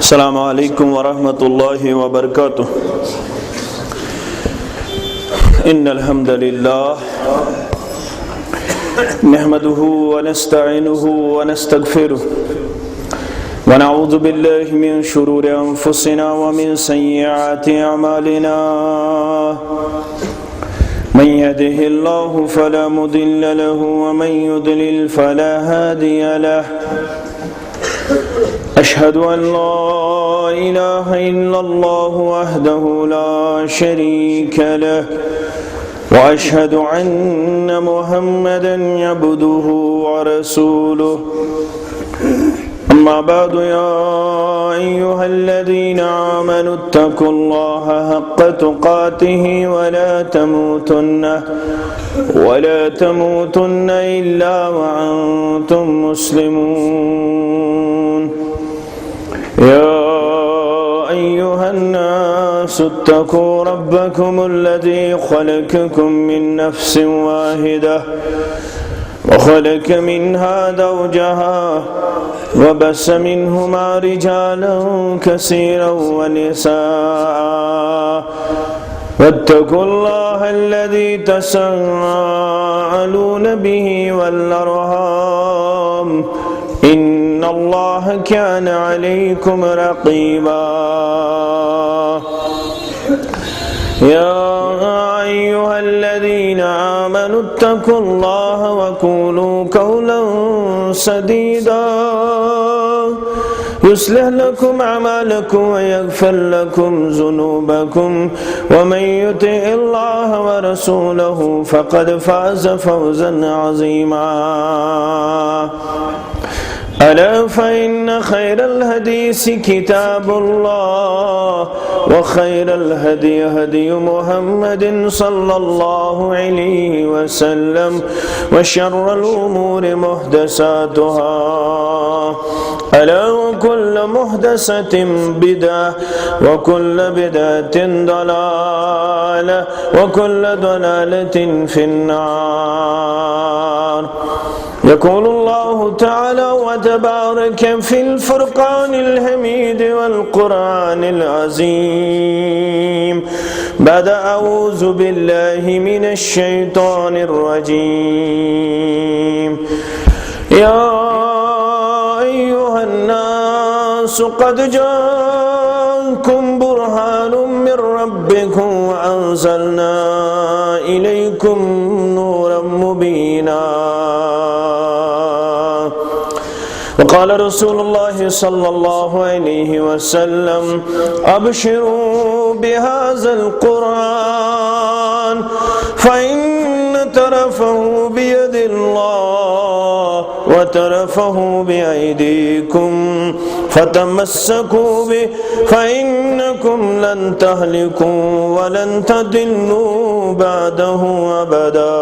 अस्सलामु अलैकुम वरहमतुल्लाहि वबरकातुह। इन्नल हम्दलिल्लाह नहमदुहु व नस्तईनुहु व नस्तगफिरुह व नऊज़ु बिल्लाहि मिन शुरूरि अनफुसिना व मिन सय्यिआति अमालिना। मन यहदिहिल्लाहु फला मुदिल्ल लहु व मन युद्लिल फला हादिय लहु। अशहदु अन ला इलाहा इल्लल्लाहु वहदहु ला शरीक लहु व अशहदु अन्न मुहम्मदन अब्दुहु व रसूलुहु। अम्मा बअदु या अय्युहल्लज़ीना आमनु इत्तक़ुल्लाहा हक़्क़ तुक़ातिहि व ला तमूतुन्न इल्ला व अंतुम मुस्लिमून। या अय्युहन्नासु इत्तक़ू रब्बकुमुल्लज़ी ख़लक़कुम मिन नफ़्सिन वाहिदह वख़लक़ मिन्हा ज़ौजहा वबस्स मिन्हुमा रिजालन कसीरन वनिसाअ वत्तक़ुल्लाह अल्लज़ी तसअलून बिही वल-अर्हाम इन्नल्लाह कान अलैकुम रक़ीबा। या अय्युहल्लज़ीना आमनु इत्तक़ुल्लाह व क़ूलू क़ौलन सदीदा युस्लिह लकुम अमालकुम व यग़फ़िर लकुम ज़ुनूबकुम व मन युतिइल्लाह व रसूलहु फ़क़द फ़ाज़ फ़ौज़न अज़ीमा। अला फ़इन्न ख़ैरल हदीसी किताबुल्लाह व ख़ैरल हदी हदी मुहम्मदिन सल्लल्लाहु अलैहि वसल्लम व शर्रल उमूरि मुहदसातुहा अला कुल्लु मुहदसतिन बिदअह व कुल्लु बिदअतिन दलालह व कुल्लु दलालतिन फिन्नार। यक़ूलुल्लाहु तआला व तबारक फ़िल फ़ुरक़ानिल हमीद वल क़ुरआनिल अज़ीम बाद अऊज़ु बिल्लाहि मिनश शैतानिर रजीम। या अय्युहन नासु क़द जाअकुम बुरहानुम मिर रब्बिकुम व अंज़लना इलैकुम नूरम मुबीना। वक़ाल रसूलुल्लाह सल्लल्लाहु अलैहि वसल्लम अबशिरू बिहाज़ल क़ुरआन फ़इन्न तरफ़हु बियदिल्लाह व तरफ़हु बिअयदीकुम फ़तमस्सकू बिही फ़इन्नकुम लन तहलिकू व लन तदिल्लू बअदहु अबदा।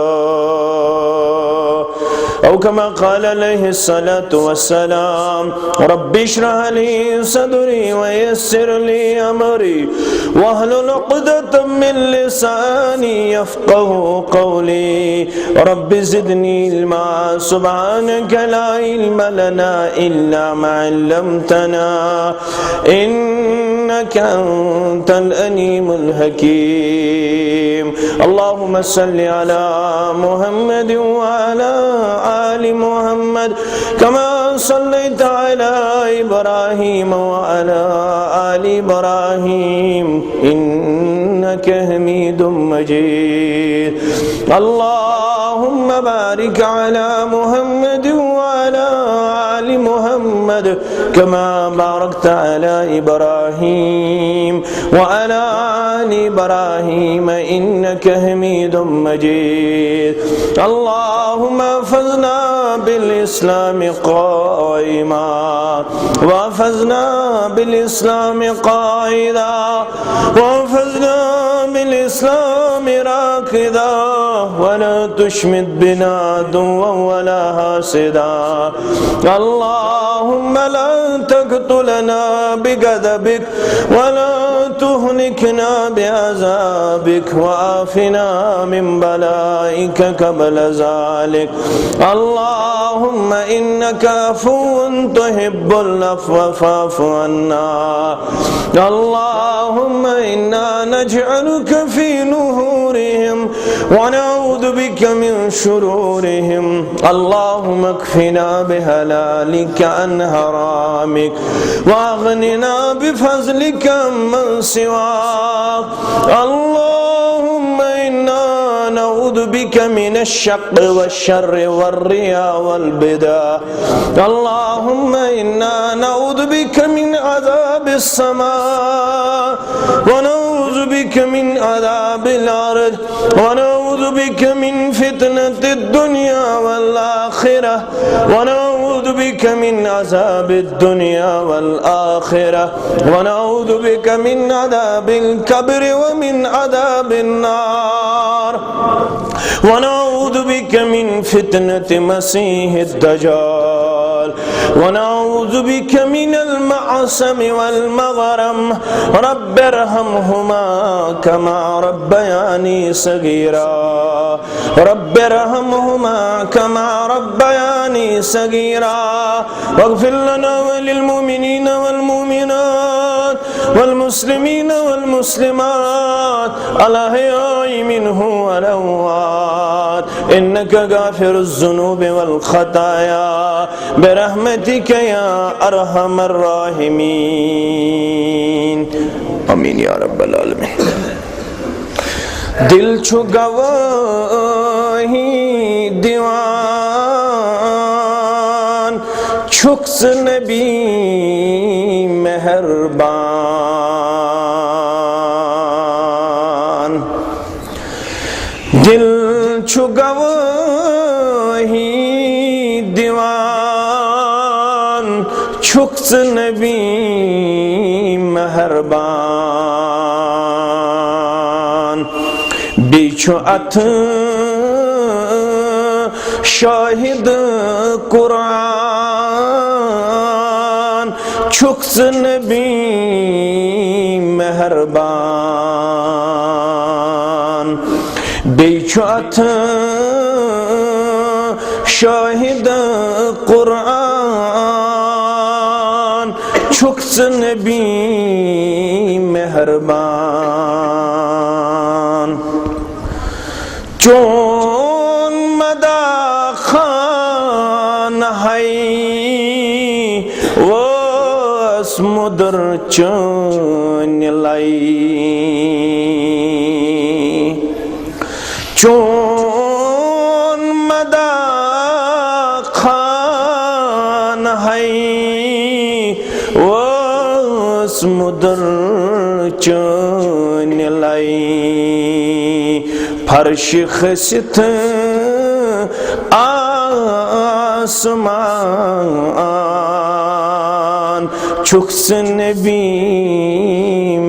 औ कमा क़ाल अलैहिस्सलातु वस्सलाम रब्बि इश्रह ली सदरी व यस्सिर ली अमरी वहलुल उक़दतम मिन लिसानी यफ़क़हू क़ौली रब्बि ज़िदनी इल्मा सुब्हानक ला इल्म लना इल्ला मा अल्लमतना इन्नका अंतल अलीमुल हकीम। अल्लाहुम्मा सल्लि अला मुहम्मद व अला आलि मुहम्मद कमा सल्लैता अला इब्राहीम व अला आलि इब्राहीम इन्नका हमीदुम मजीद। अल्लाहुम्मा बारिक अला मुहम्मद व अला आलि मुहम्मद कमा बारकता अला इब्राहीम व अला आलि इब्राहीम इन्नका हमीदुम मजीद। अल्लाहुम्मा अहफ़िज़ना बिल इस्लाम क़ाइमा व अहफ़िज़ना बिल इस्लाम क़ाइदा व अहफ़िज़ना बिल इस्लाम राक़िदा व ला तुशमित बिना अदुव्वन व ला हासिदा। अल्लाहुम्मा ला तक़्तुलना बिग़ज़बिक व ला تهلكنا بعذابك وعافنا من بلائك قبل ذلك اللهم إنك عفو تحب العفو فاعف عنا اللهم إنا نجعلك في نحورهم ونعوذ بك من شرورهم اللهم اكفنا بحلالك عن حرامك واغننا بفضلك عمن سواك اللهم إنا نعوذ بك من الشق والشر والرياء والبدع اللهم إنا نعوذ بك من عذاب السماء ونعوذ بك من عذاب الأرض ونعوذ بك من فتنة الدنيا والآخرة ونعوذ بك من عذاب الدنيا والآخرة ونعوذ بك من عذاب القبر ومن عذاب النار ونعوذ بك من فتنة مسيح الدجال ونعوذ بك من المعصم والمغرم رب ارحمهما كما ربياني صغيرا رب ارحمهما كما ربياني صغيرا واغفر لنا وللمؤمنين والمؤمنات والمسلمين والمسلمات الأحياء منهم والأموات إنك غافر الذنوب والخطايا برحمتك يا أرحم الراحمين آمين يا رب العالمين दिल छू गवाही दीवान छुक्स नबी मेहरबान दिल छू गवाही दीवान छुक्स नबी मेहरबान बिछो अथ शाहिद कुरान छुक्स नबी मेहरबान बिछो अथ शाहिद कुरान छुक्स नबी मेहरबान चोन मदा खान है वो समुद्र चोन लाई चोन मदा खान है वो समुद्र चोन लाई फर्श खसित आसमान छुक्स नबी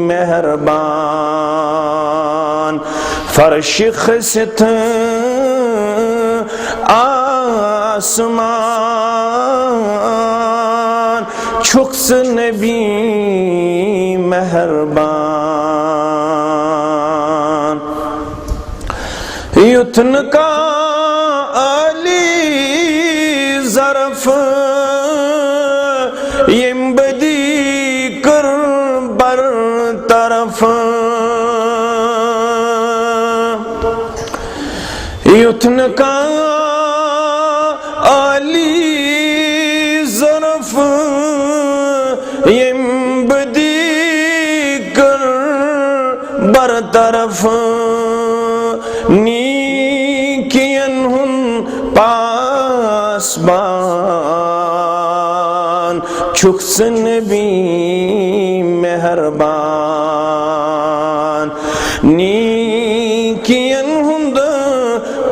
मेहरबान फर्श खसित आसमान छुक्स नबी मेहरबान युथन का आली ज़रफ़ यम्बदी कर बर तरफ युथन का आली ज़रफ़ यम्बदी कर बर तरफ नीकियन हुन पासबान छुक्स नबी मेहरबान नीकियन हुंद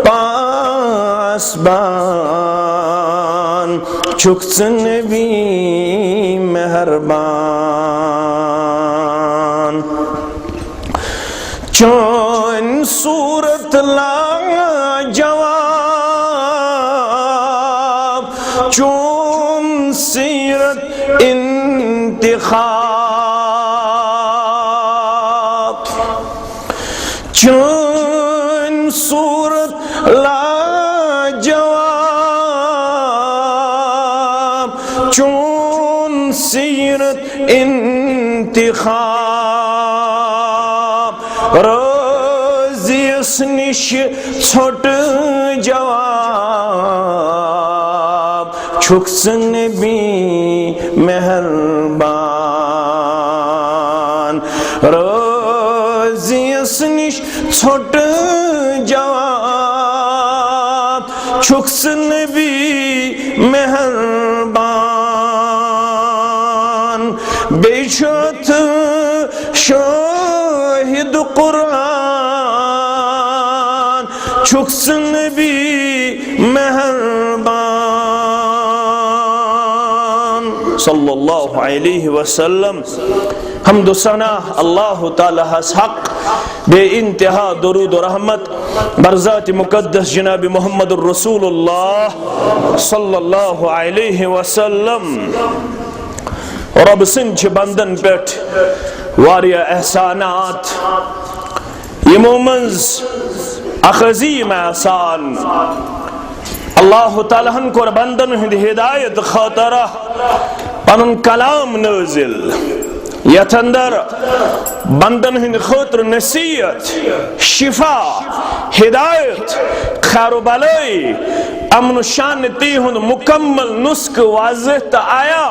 पासबान छुक्स नबी मेहरबान चौन सूरत ला जवाब चौन सीरत इंतिखाब चून सीरत इंतिखाब रोजियस निश छोट जवाब छुक्स नबी मेहरबान रोजियस निश छोट जवाब छुक्स नबी मेहरबान बेशत शाहिद कुरान छुक्स नबी मेहरबान सल्लल्लाहु अलैहि वसल्लम। हम्दो सना अल्लाह ताला हक बे इंतहा दुरूद और रहमत बरज़ात मुक़द्दस जनाब मोहम्मद रसूलुल्लाह सल्लल्लाहु अलैहि वसल्लम। रब सिंच बंदन पेट वारिया एहसानात यमो मंज अज़ीम एहसान अल्लाह ताला हन कोर बंदन हिंद हिदायत खातरा पनुन कलाम नाज़िल यथ अंदर बंदन हिंद खातर नसीहत शिफा हिदायत खैर भलाई अमन शांति हुंद मुकम्मल नुस्ख वाज़ेह त आया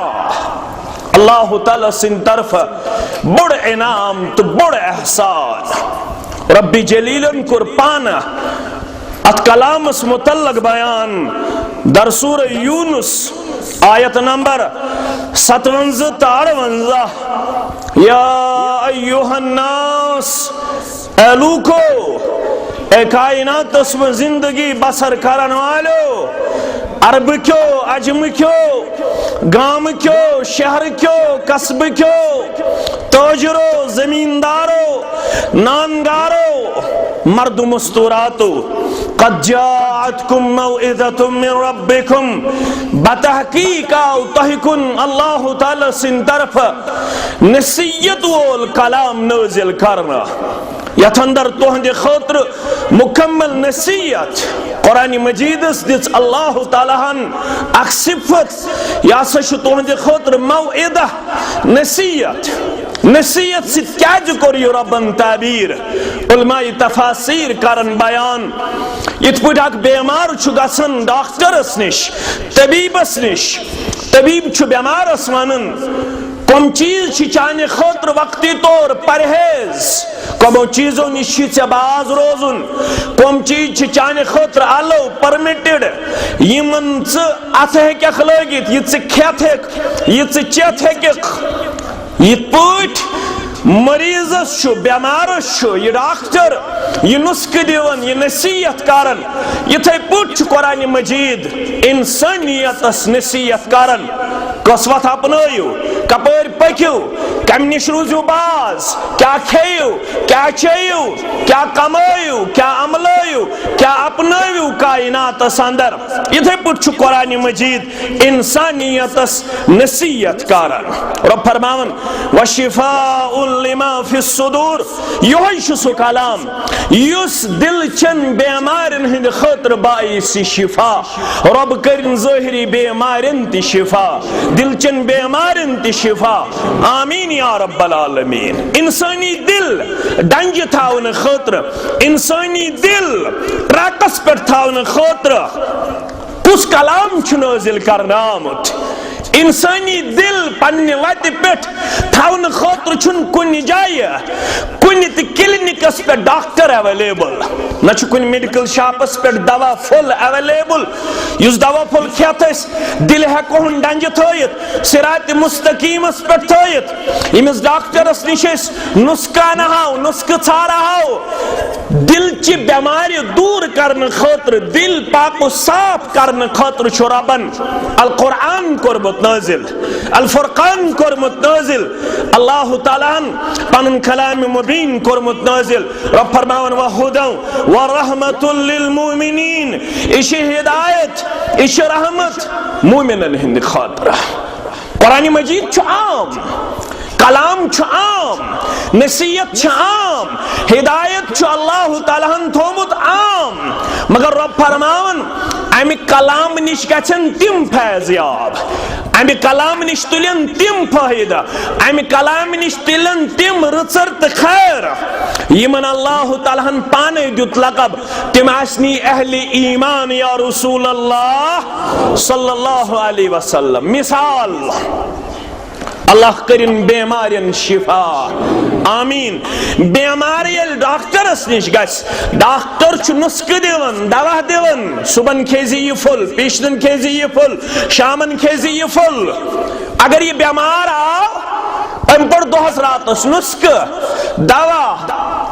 अल्लाह ताला सिन तरफ बड़ इनाम तो बड़ एहसान रब्बी जलीलन कुर पाना अत कलामस मुतल्लक बयान दर सूरह यूनुस आयत नंबर 57-58 या अय्युहन्नास ए लूको ए कायनात में जिंदगी बसर करन वालो अरब क्यों अजम क्यों गांव क्यों शहर क्यों कस्ब क्यों ताजरो जमींदारो नानगारो मर्द मुस्तूरातो क़द जाअतकुम मौइज़तुम मिन रब्बिकुम बतहकीक तहकुन अल्लाह ताला सिन तरफ नसीहत वोल कलाम नाज़िल करना यथ अंदर तुहंदे खातिर मुकम्मल नसीहत कुरान मजीदस दिस अल्लाह ताला हन अख सिफत या सशु तुहंदे खातिर मौइदा नसीहत नसीहत से क्या कर रबन ताबीर उलमाए तफासीर करन बयान इत पे बेमार गसन डॉक्टरस निश तबीबस निश तबीब बेमारस वनन कम चीज चाने खातिर वक्ती तौर परहेज कमो चीजों निश बाज रोजुन कम चीज चाने खातिर अलो परमिटेड यमन अथ हेक लगित यह खेत हेक यह चेत हेक यित पट मरीजस बेमारस यह डॉक्टर यह नुस्ख दिवन यह नसीहत करन इथे पट कुरान मजीद इंसानियतस नसीहत करन कस वत अपनायु कपर पक्यू कम निश रूजू बाज क्या खेयु क्या चेयु क्या कमायु क्या अमलायु क्या अपनायु कायनातस अंदर इथे पट कुरान मजीद इंसानियतस नसीहत करन रब फरमावन वशिफाउल लिमा फिस सुदूर यही सु कलाम युस दिल चन बेमारन हिंद खातिर बाइस शिफा रब करिन ज़ाहिरी बेमारन ति शिफा दिल चन बेमारन ति शिफा आमीन या रब्बल आलमीन। इंसानी दिल डंज थावन खातिर इंसानी दिल ट्रैकस पर थावन खातिर कुछ कलाम नाज़िल करना आमुत इंसानी दिल पन्ने वत पे थावन खातिर कुन जाय कुन क्लिनिकस पे डॉक्टर अवेलेबल न कुन मेडिकल शॉपस पे दवा फुल अवेलेबल युस दवा फुल खेत दिल हेकोन डंज थयत सिरात मुस्तकीमस पे थयत इमस डॉक्टरस निश नुस्खा हाव नुस्ख छारा हाव दिल ची बीमारी दूर करने खातिर दिल पाको साफ करने खातिर रबन अल कुरान कोरमत नाज़िल अल फुरकान कोरमत नाज़िल अल्लाह ताला पनुन कलाम मुबीन कोरमत नाज़िल रब फरमावन व हुदन व रहमतुल लिल मुमिनीन इश हिदायत इश रहमत मुमिनन हिंद खातिर कुरान मजीद छु आम कलाम छु आम नसीहत छु आम हिदायत छु अल्लाह ताला हन थोमुत आम मगर रब फरमावन अमि कलाम निश गछन तिम फैज़याब अमि कलाम निश तुलन तिम फायदा, अमि कलाम निश तुलन तिम रचर तो खैर यमन अल्लाह तालाहन पाने दुत लकब तिम आसनी अहले ईमान या रसूल अल्लाह सल्लल्लाहु अलैहि वसल्लम। मिसाल अल्लाह करिन बेमारियन शिफा आमीन। बेमार ये डॉक्टरस निश गस, डॉक्टर छु नुस्ख दिवन दवा दिवन, सुबन खेजी ये फुल, पेशन खेजी ये फुल, शामन खेजी ये फुल। अगर ये बेमार आओ अम पर दोहस रातस नुस्ख दवा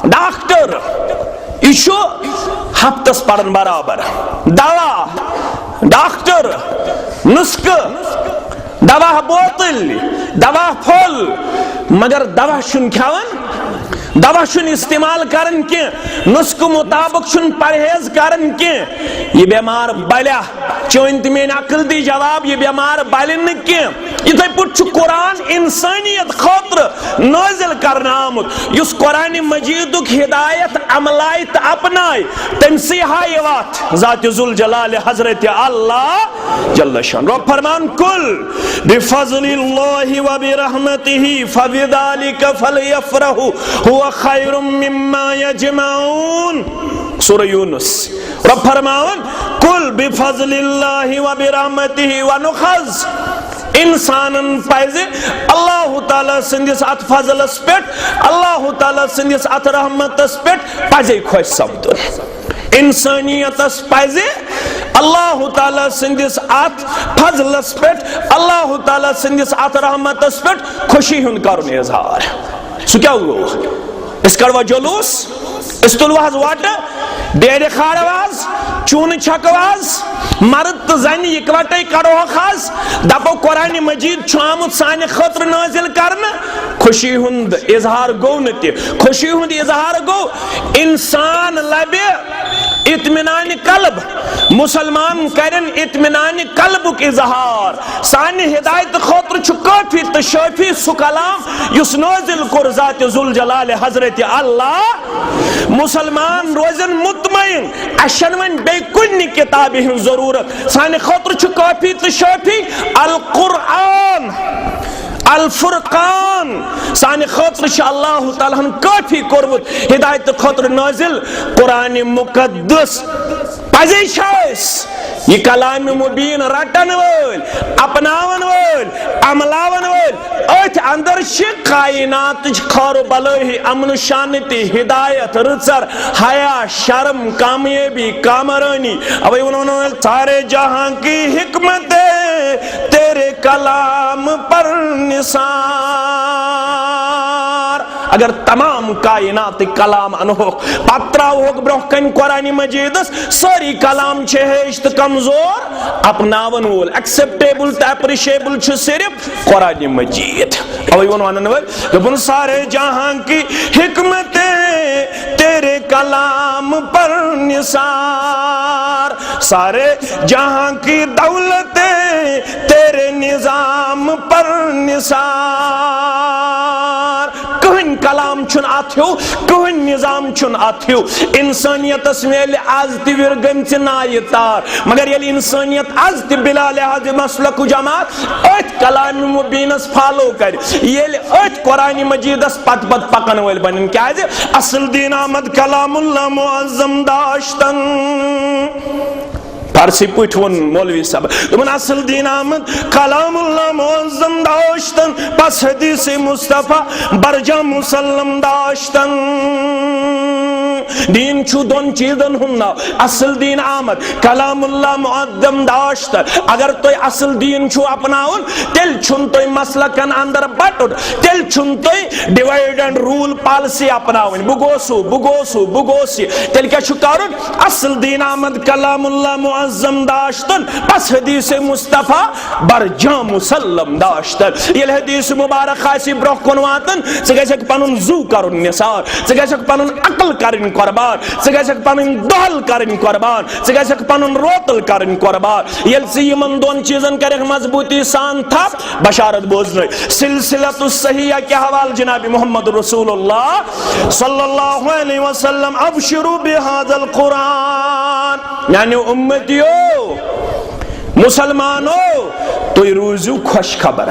डॉक्टर इशो हफ्तस पड़न बराबर दवा डॉक्टर नुस्ख दवा बोतल दवा फल, मगर दवा शुन खावन, दवा शुन इस्तेमाल करन के, नुस्ख मुताबिक शुन परहेज करन के। ये बीमार बल्या चोन मेन अकल दी जवाब, ये बीमार बलन के। इथे पुट कुरान इंसानियत खातिर नाजिल करना आमुत, युस कुरान मजीदुक हिदायत अमलाय त अपनाय तमसी हाय वात जात जुल जलाल हजरत अल्लाह जल्ल शान। रब फरमान कुल बिफज़लिल्लाहि व बिरहमतिही फबिज़ालिका फलयफ़रहू हुवा खैरुम मिम्मा यजमाऊन। सूरह यूनुस। रब फरमान कुल बिफज़लिल्लाहि व बिरहमतिही व नुखज़ इंसानन पाइजे अल्लाह ताला संदिस अत फजलस पेट, अल्लाह ताला संदिस अत रहमतस पेट पाजे खुश सपदुन। इंसानियतस पाइजे अल्लाह ताला संदिस अत फजलस पेट, अल्लाह ताला संदिस अत रहमतस पेट खुशी हुन करुन इजहार। सो क्या हुआ? इस कड़वा जुलूस, इस तुलवाज वाट, डेरे खारवाज, चून छकवाज, मर्द तो जन इकवटे करो खास दपो कुरान मजीद छामुत साने खतर नाजिल करना। खुशी हुंद इजहार गो नति, खुशी हुंद इजहार गो इंसान लबे इत्मिनान कल्ब, मुसलमान करन इत्मिनान कल्बुक इजहार। साने हिदायत खतर छु काफी तो शाफी सु कलाम युस नाजिल कुर जात जुल जलाल हजरत अल्लाह। मुसलमान रोजन मुतमईन अशन वन बे कुन किताब हिन जरूरत, साने खतर छु काफी तो शाफी अल कुरआन अल फुरकान। साने खतर छ अल्लाह ताला हन काफी कोरमुत हिदायत खतर नाजिल कुरान मुकद्दस। पजे शायस ये कलाम मुबीन रटन वल, अपनावन वल, अमलावन वल अथ अंदर छ कायनात खारो बलहि अमन शांति हिदायत रचर हया शर्म कामयाबी कामरानी। अब उन्होंने सारे जहां की हिकमत तेरे कलाम पर निसार। अगर तमाम कायनात कलाम अनहो पत्रा होग ब्रोह कन कुरान मजीदस सारी कलाम छे हेश्त कमजोर अपनावन वोल एक्सेप्टेबल तो एप्रिशिएबल छ सिर्फ कुरान मजीद। अवै वनन वल दोपन सारे जहां की हिकमत तेरे कलाम पर निसार, सारे जहां की दौलत तेरे निजाम पर निसार। कहन कलाम छुन आथ्यो, कहन निजाम छुन आथ्यो। इंसानियतस मेल आज तिविर गमच नाय तार, मगर ये इंसानियत आज ति बिला लिहाज मसलक जमात अत कलाम मुबीनस फॉलो कर, ये अत कुरान मजीदस पत पत पकन वल बनन क्या असल दीन आमद कलामुल्लाह मुअज्जम दाश्तन। फारसी पुठ वन मौलवी साहब तुमन असल दीन आमद कलामुल्लाह मुअज्जम दाश्तन, पस हदीस मुस्तफा बरजा मुसल्लम दाश्तन। दीन छु दोन चीजन हुन्ना, असल दीन आमद कलामुल्लाह मुअज्जम दाश्तन। अगर तो असल दीन छु अपनाउन तेल छुन तो मसलकन अंदर बटुन, तेल छुन तो डिवाइड एंड रूल पॉलिसी अपनाउन बुगोसु बुगोसु बुगोसी। तेल क्या छु करुन असल दीन आमद कलामुल्लाह मुअज्जम दाश्तन, बस हदीस मुस्तफा बरजा मुसल्लम दाश्तन। ये हदीस मुबारक खासी ब्रोह कोन वातन से पनुन जू करुन निसार, से पनुन अकल करिन कुर्बान, से पनुन दहल करिन कुर्बान, से पनुन रोतल करिन कुर्बान। ये यमन दोन चीजन करे मजबूती सान था बशारत बोझने सिलसिलतुस सहीहा के हवाल जनाब मोहम्मद रसूलुल्लाह सल्लल्लाहु अलैहि वसल्लम अबशिरु बिहादल कुरान। यानी उम्मतियो मुसलमानो तुई रूजू खुश खबर,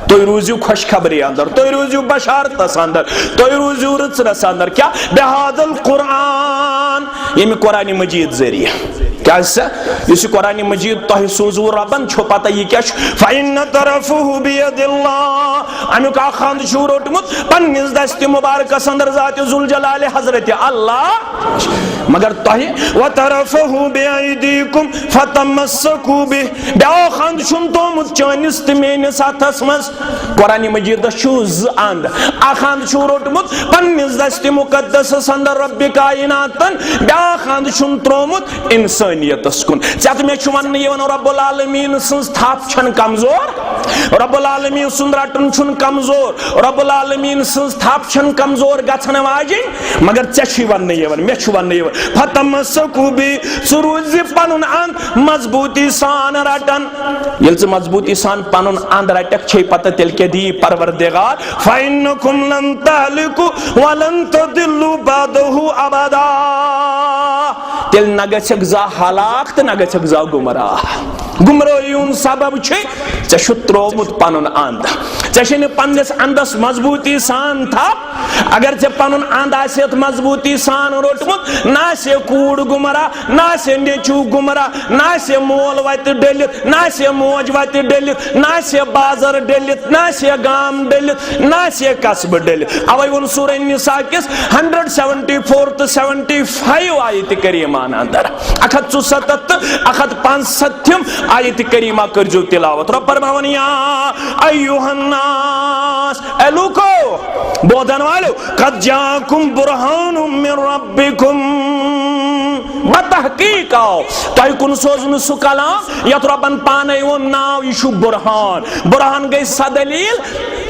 तुई रूजू खुशखबरी अंदर, तुई रूजू बशारतस अंदर, तुई रूजू रचरस अंदर। क्या बेहादल कुरान, ये कुरान मजीद जरिए क्या इस कुरान मजीद तह सोजू रबन छो पता यह क्या फ़इन्न तरफ़ुहु बियदिल्लाह, अमुक आखंद छो रोटमुत पन्निस दस्त मुबारकस अंदर ज़ात जुल जलाल हज़रत अल्लाह, मगर तह व तरफ़ुहु बिअयदीकुम फतमस्सकू बिह, बेआखंद छुन तोमुत चानिस त मेनिस अथस मस। कुरान मजीद छो ज अंद, आखंद छो रोटमुत पन्निस दस्त मुक़द्दस अंदर रब्बि कायनातन, बेआखंद छुन त्रोमुत इंसान कुन। मे रब्बुल आलमीन सन्स थाप छन कमजोर, रब्बुल आलमीन सुंद रटन छुन कमजोर, रब्बुल आलमीन सन्स थाप छन कमजोर गछन वाजिन, मगर चे वन मे वन फतमस्सकू बि, रोज पनुन अंद मजबूती सान रटन। ये मजबूती सान पनुन अंद रटक छे पता तेल के दी परवरदिगार फ़इन्नकुम लन तहलिकू व लन तदिल्लू बअदहु अबदा, तेल न गछक जा हलाक तो न गछक जा गुमराह। गुमराही उन सबब छे त्रोमुत पनुन अंद, चे पन्निस अंदस मजबूती सान था। अगर चे पनुन अंद आसेत मजबूती सान रोटमुत, ना से कूड़ गुमरा, ना से नेचू गुमरा, ना से मोल वत डलित, ना से मोज वत डलित, ना से बाजार डलित, ना से गाम डलित, ना से कस्ब डलित। अवै उन सूरह निसा किस 174 to 75 आयत करीमान अंदर 175 आयत करीमा करजो तिलावत। रब फरमावन या अय्युहन्नास, ए लूको बोधन वालो, कद जाकुम बुरहानुम मिन रब्बिकुम, बतहकीक आओ तह कुन सोजन सु कलाम यत रबन पाने वो नाव यह बुरहान। बुरहान गई सा दलील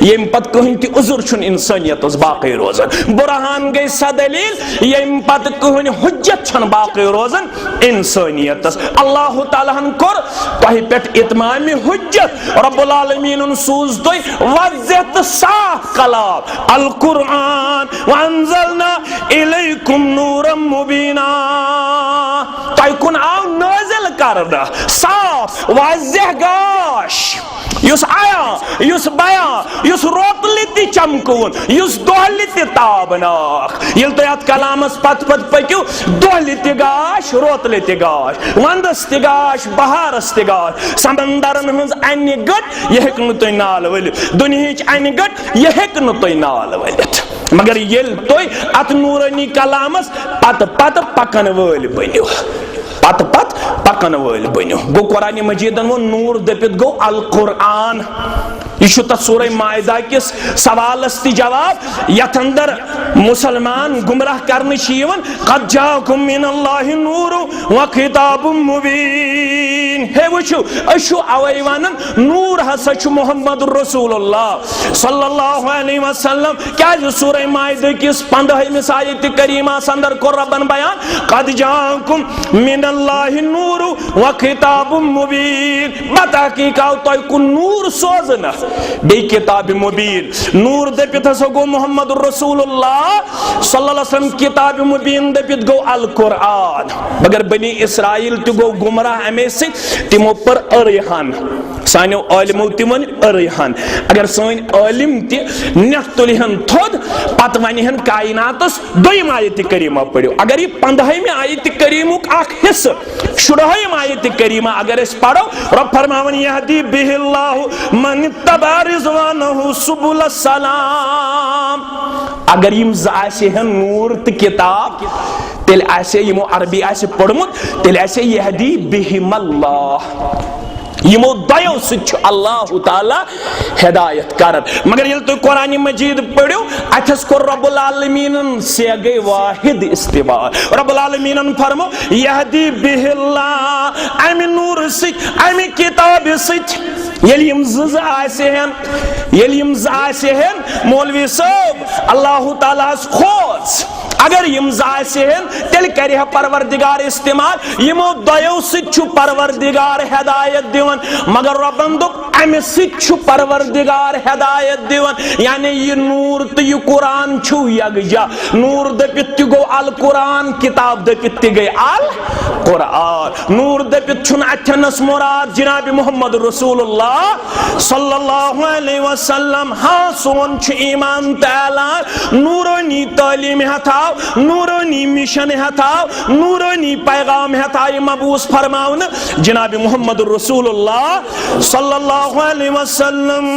यम पत कहीं ति उजुर छुन इंसानियत बाकी रोजन, बुरहान गई सा दलील यम पत कहीं हुज्जत छन बाकी रोजन इंसानियत। अल्लाह ताला हन कर तह पेट इतमाम हुज्जत, रब्बुल आलमीन सूज तो वज़्ज़त साफ कलाम अल कुरान व अंज़लना इलैकुम नूरम मुबीना, तय कुन आव नाज़िल करना साफ वाज़ेह गाश युस आया युस बया युस रोतली ति चमकून युस दोहली ति ताबनाक। यिल तो यात कलामस पत पत पक्यू दोहली ति गाश रोतली ति गाश, वंदस ति गाश बहारस ति गाश, समंदरन हंस अन्य गट यह हेक न तोय नाल वलित, दुनियाच अन्य गट यह हेक न तोय नाल वलित, मगर येल तोय अत नूरानी कलामस पत पत पकन वल बनियो, पत पत पकन वल बनियो। गो कुरान मजीदन वो नूर दपित गो अल कुरान, यह तथ सूरह माइदा किस सवालस ति जवाब यथ अंदर मुसलमान गुमराह करने यिवन कद जाकुम मिनल्लाहि नूरु व किताबुम मुबीन। हे वुचु अशु अवै वनन नूर हसा छु मुहम्मदुर रसूलुल्लाह सल्लल्लाहु अलैहि वसल्लम। क्या सूरह माइदा किस 15 आयत करीमा अंदर को रबन बयान कद जाकुम मिनल्लाहि नूरु व किताबुम मुबीन, बता कि का तो को नूर सोजना बे किताब मुबीन। नूर दपित हसा गो मुहम्मद रसूलुल्लाह सल्लल्लाहु अलैहि वसल्लम, किताब मुबीन दपित गो अल कुरान। मगर बनी इसराइल तो गो गुमराह अमे से तिमो पर अरहन, सानो आलिमो तिमन अरहन। अगर सन आलिम ति नेट तुलहन थोद पत वनहन कायनातस दोयम आयत करीमा पढ़ो। अगर ये 15 आयत करीमुक अख हिस्सा 16 आयत करीमा अगर इस पढ़ो, रब फरमावन यहदी बिहिल्लाहु मन तबा रिज़वानहु सुबुल सलाम। अगर यम ज़ नूर त किताब तेल आसे यमो अरबी आसे पढ़मुत तेल आसे यहदी बिहिमल्लाह, यमो दयो सच अल्लाह ताला हिदायत करन। मगर ये तो कुरान मजीद पढ़ो अथस को रब्बुल आलमीन से गए वाहिद इस्तेमाल। रब्बुल आलमीन फरमो यहदी बिहिल्लाह, अमि नूर सच अमि किताब सच यम ज़ आसे मौलवी साहब अल्लाह ताला खोज अगर यम जासेहन तेल करे परवरदिगार इस्तेमाल यमो दयो सिच परवरदिगार हिदायत दिवन मगर रब्बन दोप अमे सिच परवरदिगार हिदायत दिवन यानी ये नूर तो ये कुरान छु यगजा नूर दपित गो अल कुरान किताब दपित गई अल कुरान नूर दपित छुन अथनस मुराद जनाब मोहम्मद रसूलुल्लाह सल्लल्लाहु अलैहि वसल्लम हाँ सोन छु ईमान ताला नूरानी तालीम हथाव नूरानी मिशन हथाव नूरानी पैगाम हथाव मबूस फरमावन जनाब मोहम्मद रसूलुल्लाह सल्लल्लाहु अलैहि वसल्लम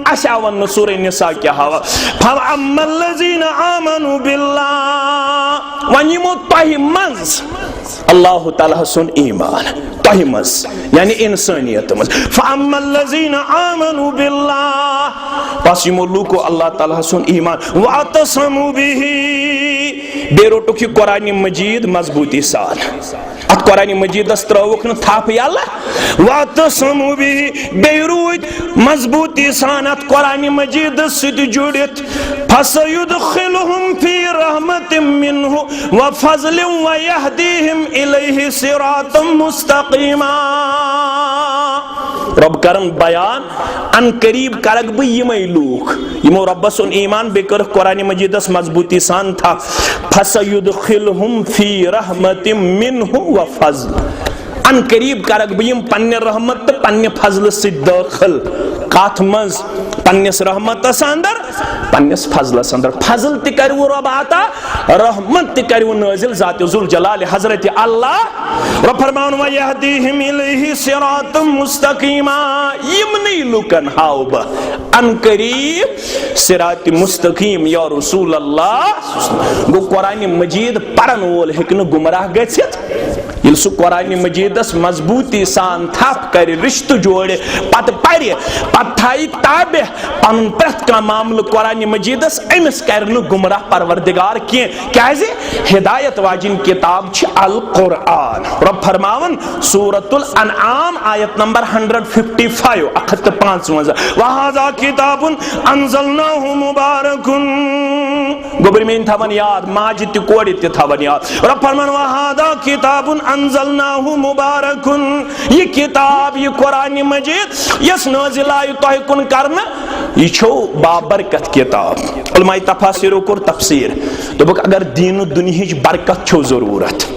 अशावन सूरह निसा क्या हवा फअम्मल्लज़ीना आमनु बिल्लाह वनिमु तहिमंस अल्लाह ताला सुन ईमान तहिमंस यानी इंसानियत मस फअम्मल्लज़ीना आमनु बिल्लाह पास यमो लुको अल्लाह ताला सुन ईमान वातसमु बिही बेरोटो की कुरान मजीद मजबूती सान अत कुरान मजीद त्रवुक न थाप यल्ला वातसमु बिही बेरूद मजबूती सान अत कुरान मजीद सिद जुड़ित फसयुदखिलुहुम फी रहमतिम मिन्हु व फज़लिन व यहदीहिम इलैहि सिरातम मुस्तकीमा रब करन बयान अन करीब करक ब यमै लूख यमो रब्बस सुन ईमान बेकर कुरान मजीदस मजबूती सान था फसयुदखिलुहुम फी रहमतिम मिन्हु व फज़ल अन करीब करक ब यम पन्ने रहमत तो पन्ने फजल से दाखिल काथ मज पन्नेस रहमत अंदर पन्नेस फजल अंदर फजल त करवो रब आता रहमत त करवो नाजिल जात जुल जलाल हजरत अल्लाह रब फरमान व यहदीहिम इलैहि सिरातम मुस्तकीमा यमनी लुकन हाउब अन करीब सिरात मुस्तकीम या रसूल अल्लाह गो कुरान मजीद परन वोल हेकन गुमराह गछित ये सु कुरान मजीदस मजबूती सान थप कर रिश्त जोड़े पत परे पत थाई ताबे पन प्रत का मामल कुरान मजीदस अमिस कर गुमराह परवरदिगार के क्याजे हिदायत वाजिन किताब छ अल कुरान रब फरमावन सूरतुल अनआम आयत नंबर 155 155 वहाजा किताबुन अंजलनाहु मुबारकुन गोबर में थवन याद माजिद कोड़ी ते थवन याद रब फरमान वहादा किताबुन अंजलनाहु मुबारकुन ये किताब ये कुरान मजीद यस नाजिल आय तोह कुन करना ये छो बाबरकत किताब उलमाए तफसीर को तफसीर तो अगर दीन दुनिया बरकत छो जरूरत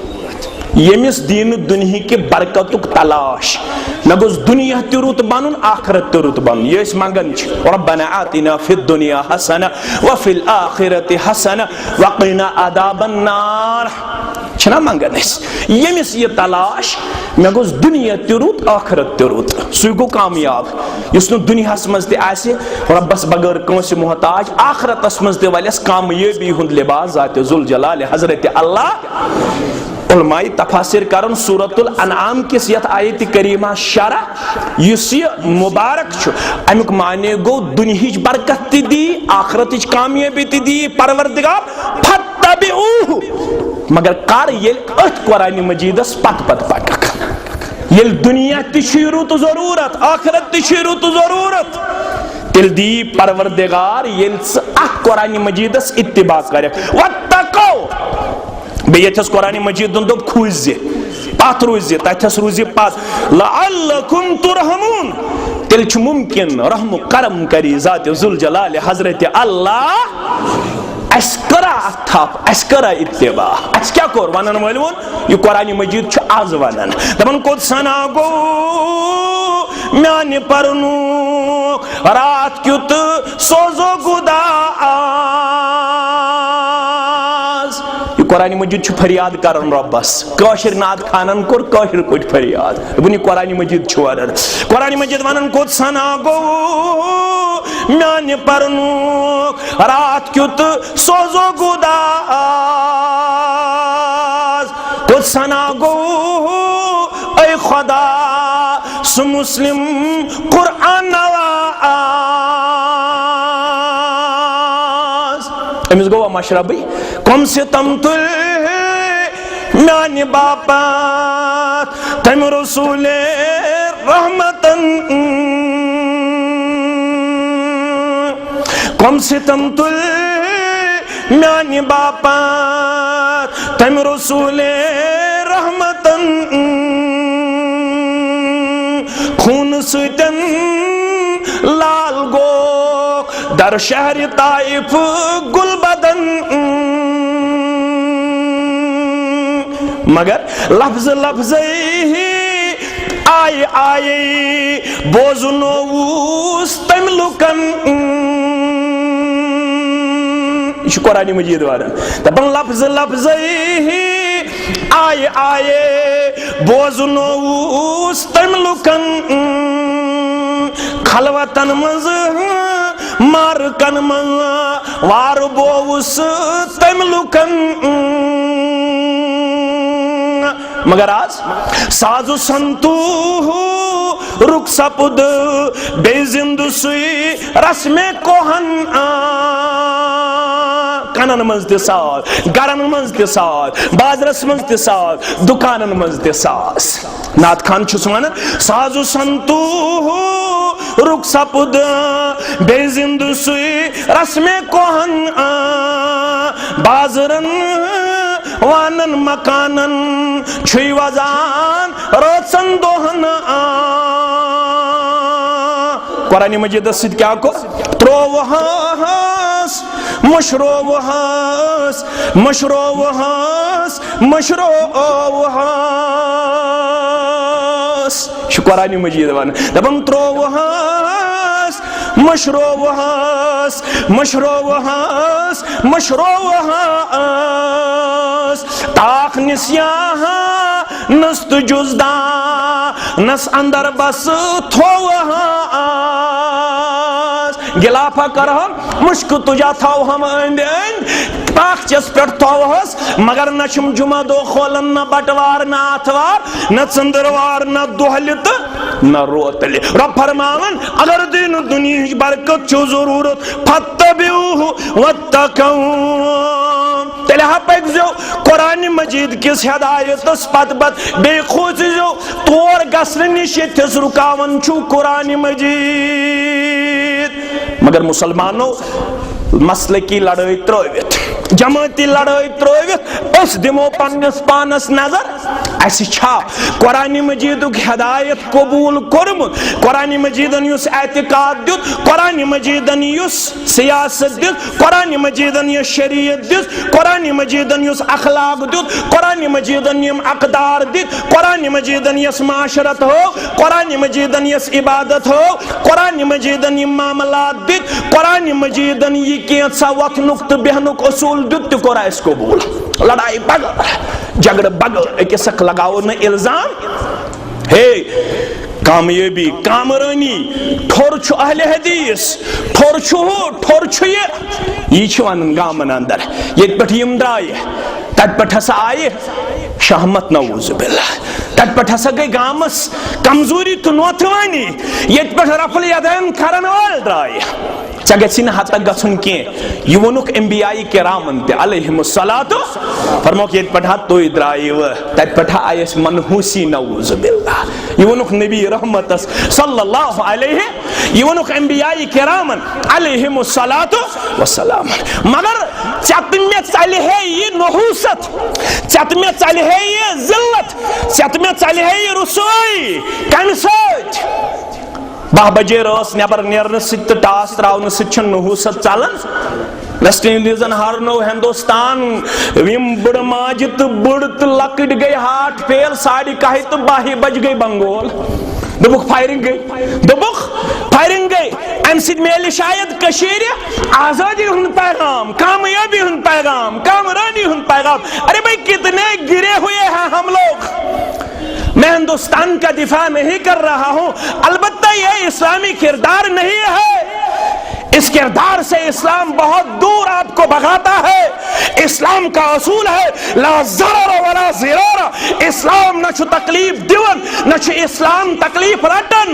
यमिस दीन दुनिया के बरकतुक तलाश न गोस दुनिया ते रुत बनन आखिरत ते रुत बन ये मंगन रब्बना आतिना फिद दुनिया हसना व फिल आखिरति हसना व क़िना अदाबन नार छना मंगन यमिस ये तलाश मे गोस दुनिया ते रुत आखिरत ते रुत सु गो कामयाब यस न दुनिया मज ते आसे रब्बस बगैर कंस मोहताज आखिरतस मज ते वलस कामयाबी हुंद लिबास जात जुल जलाल हजरत अल्लाह उलमाई तफसीर करन सूरतुल अनआम किस यत आयत करीमा शरा युस मुबारक छु अमुक माने गो दुनिहिज बरकत ति दी आखिरतिज कामयाबी ति दी परवरदिगार फत्तबिऊहु मगर कर येल अथ कुरान मजीदस पत पत पटक येल दुनिया ति रुत जरूरत आखिरत ति रुत जरूरत तिल दी परवरदिगार येल कुरान मजीदस इत्तिबा करे वत्तको बेयथस कुरान मजीद दो खुज पत रोज तथस रोज पत लअल्लकुम तुरहमून तेल छु मुमकिन रहम करम करी जात जुल जलाल हजरत अल्लाह अस्करा अथाप अस्करा इत्तिबा अस क्या कोर वनन वलवन ये कुरान मजीद छु आज वनन दमन को सना गो म्यान परनु रात क्युत सोजो गुदा कुरान मजीद फरियाद करन रब्बस काशिर नाद खानन कोर काशिर कोट फरियाद बुनी कुरान मजीद छुआरन कुरान मजीद वनन को सना गो म्यान परनु रात क्युत सोजो गुदा को सना गो ऐ खुदा सु मुस्लिम कुरान नवाज अमिस गो मशरबी कम से तम तुल म्यान बापत तम रसूल रहमतन कम से तम तुल म्यानि बापात तम रसूले रहमतन खून सतन लाल गो दर शहर ताइफ गुलबदन। मगर लफ्ज लफ्ज ही आए आए बोजुनोस तम लुकन कुरान मजीद वाला दपन लफ्ज लफ्ज ही आए आए बोजुनोस तम लुकन खलवतन मज मारकन मज वार बोवुस तम लुकन। मगर आज साजु संतू रुख सपुद बेजिंदु सुई रस्मे कोहन कनन मंज ते साथ गरन मंज ते साथ बाजरस मंज ते साथ दुकानन मंज ते साथ। नात खान छुस वन साजु संतू रुख सपुद बेजिंदु सुई रस्मे कोहन बाजरन वानन मकानन छुई वजान रोचन दोहन। कुरान मजीद सिद्ध क्या को त्रोवहास मशरोवहास मशरोवहास मशरोवहास कुरान मजीद वन दबम त्रोवहास मशरोवहास मशरोवहास मशरोवहास ताख निस्याहा नस्त जुजदा नस अंदर बस थोवहास गिलाफा कर हम मुश्क तुझा थाव हम अंद ताख चस पे थोवहस मगर न छुम जुमा दो खोलन न बटवार न आथवार न चंदरवार न दोहलित न रोतले। रब फरमावन अगर दिन दुनिया बरकत छो जरूरत फत्तबिऊहु वत्तकू तेले हपो कुरान मजीद किस हिदायत पत पत बे खोजो तोर गसन निश रुकावन छु कुरान मजीद। मगर मुसलमानों मसले की लड़ाई त्रोवित जमाती लड़ाई त्रोवित उस दिमो पन्नस पानस नजर ऐसी छा कुरान मजीद हिदायत कबूल कोरमुत कुरान मजीदन युस एतिकाद दित कुरान मजीदन युस सियासत दित कुरान मजीदन युस शरीयत दित कुरान मजीदन युस अखलाक दित कुरान मजीदन यम अकदार दित कुरान मजीदन यस माशरत हो कुरान मजीदन यस इबादत हो कुरान मजीदन यम मामलात दित कुरान मजीदन ये कैसा वथनुक तो बेहनुक असूल दित कोरा इसको बोल लड़ाई बगैर झगड़ बगैर एक सक लगाओ न इल्जाम हे कामयाबी कामरानी ठोर छु अहले हदीस ठोर छु ये वन गामन अंदर ये पठियम द्राय तट पठ हसा आये शहमत नऊजुबिल्लाह तट पठ हसा गई गामस कमजोरी तो नोथवानी ये पठ रफल यदैन करन वाल द्राय चगसिन हत गसन के युवनुक अंबियाई किरामन ते अलैहिमुस्सलातु फरमो के पठा तो इद्रायव तत पठा आयस मनहूसी नऊजुबिल्लाह युवनुक नबी रहमतस सल्लल्लाहु अलैहि युवनुक अंबियाई किरामन अलैहिमुस्सलातु वस्सलाम। मगर चत में चले है ये नहूसत चत में चले है ये जिल्लत चत में चले है ये रुसवाई कम सोच 12 बजे रस नबर नेरन सित टास त्रावन सित नहूसत चलन वेस्ट इंडीजन हारनो हिंदुस्तान विम बड़ माजित बड़ तो लकड़ गई हार्ट फेल 12:30 बज गई बंगोल दुबुक फायरिंग गई अम सिद मेल शायद कशीर आजादी हुन पैगाम कामयाबी हुन पैगाम कामरानी हुन पैगाम। अरे भाई कितने गिरे हुए हैं हम लोग। मैं हिंदुस्तान का दिफा नहीं कर रहा हूं अलबत्ता यह इस्लामी किरदार नहीं है। इस किरदार से इस्लाम बहुत दूर आपको भगाता है। इस्लाम का असूल है ला ज़रर वला ज़िरार। इस्लाम न छु तकलीफ दिवन न छु इस्लाम तकलीफ रटन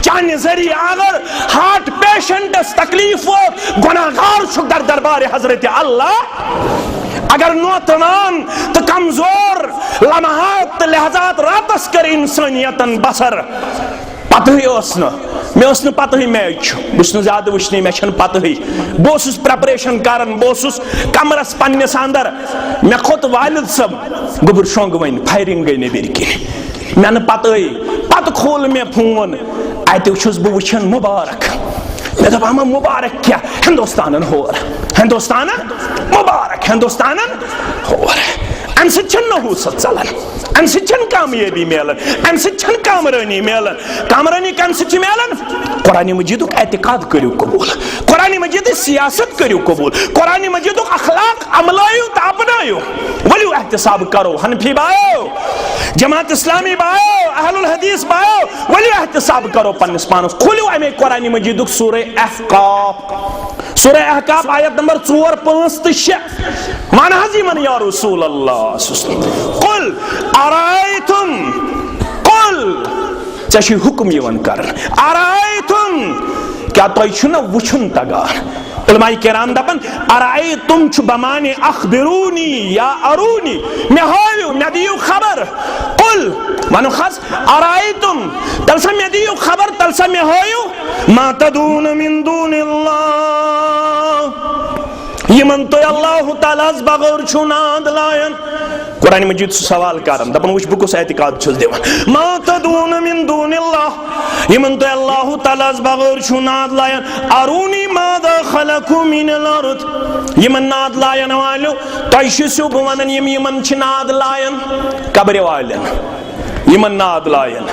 चाहे जरिए अगर हार्ट पेशेंट तकलीफ वो गुनाहगार छु दर दरबार हजरत अल्लाह अगर नौतवान तो कमजोर लम्हात लहजात रातस कर इंसानियतन बसर पतही मे पता मैच बस ज्यादा वुचन मे पता बह प्रेपरेशन कर बह कमरस पन्नस अंदर मे खोत वालिद सब गोबर शोंग वन फायरिंग गई नबर किन मे पता खोल मे फोन अत बह वुचान मुबारक मे दप अमा मुबारक क्या हिंदुस्तान होर हिंदुस्तान मुबारक हिंदुस्तान होर अम सहूसत चलान अम कामयाबी मिलान अम कामरानी मिलान कामरानी कम मिलान कुरान मजीद एतकाद करो कबूल कुरान मजीद सियासत करो कबूल कुरान मजीद अखलाक अमलायो तो अपनायो वलियो एहतसाब करो हनफी बायो जमात इस्लामी बायो अहलुल हदीस बायो वलियो एहतसाब करो पन्निस पानस खोलियो अमे कुरान मजीद सूरह अहकाफ आयत नंबर 4 5 तो 6 वन हज़ीमन या रसूल अल्लाह कुल अरायतुम कुल चशी हुक्म यवन कर अरायतुम क्या तुम वुचन तगान उलमाए किराम दपन अरायतुम छु बमाने अखबिरूनी या अरूनी मे हायो मे दियो खबर कुल वनु खस अरायतुम तलसा मे दियो खबर तलसा मे हायो मा तदून मिन दूनिल्लाह यमन तो अल्लाह ताला बगैर छु नाद लायन कुरान मजीद सवाल करन दपन वुच बुकुस एतकाद छुस देवन मा तदून मिन दूनिल्लाह यमन तो अल्लाह ताला बगैर छु नाद लायन अरूनी मादा खलकु मिनल अर्द यमन नाद लायन वालो तयशु बनन यमन छ नाद लायन कब्र वालन यमन नाद लायन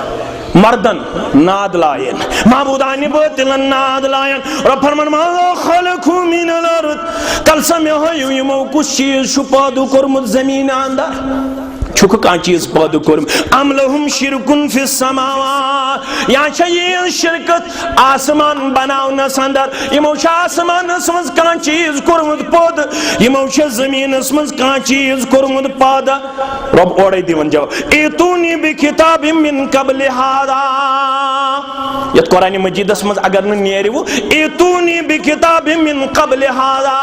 मर्दन नाद लायन माबूदान बातिलन नाद लायन और फरमान मादा खलकु मिनल अर्द कल समय हो यमो कुछ चीज छु पैदा करमुत जमीन अंदर छुक का चीज पैदा करम अम लहुम शिरकुन फिस समावात या ये शिरकत आसमान बनावनस अंदर यमो आसमानस मज का चीज करमुत पैदा यमो जमीनस मज का चीज करमुत पैदा रब ओरे दिवन जवाब इतूनी बिकिताबिम मिन कबल हादा यत कुरान मजीदस मज अगर न नेरिवु इतूनी बिकिताबिम मिन कबल हादा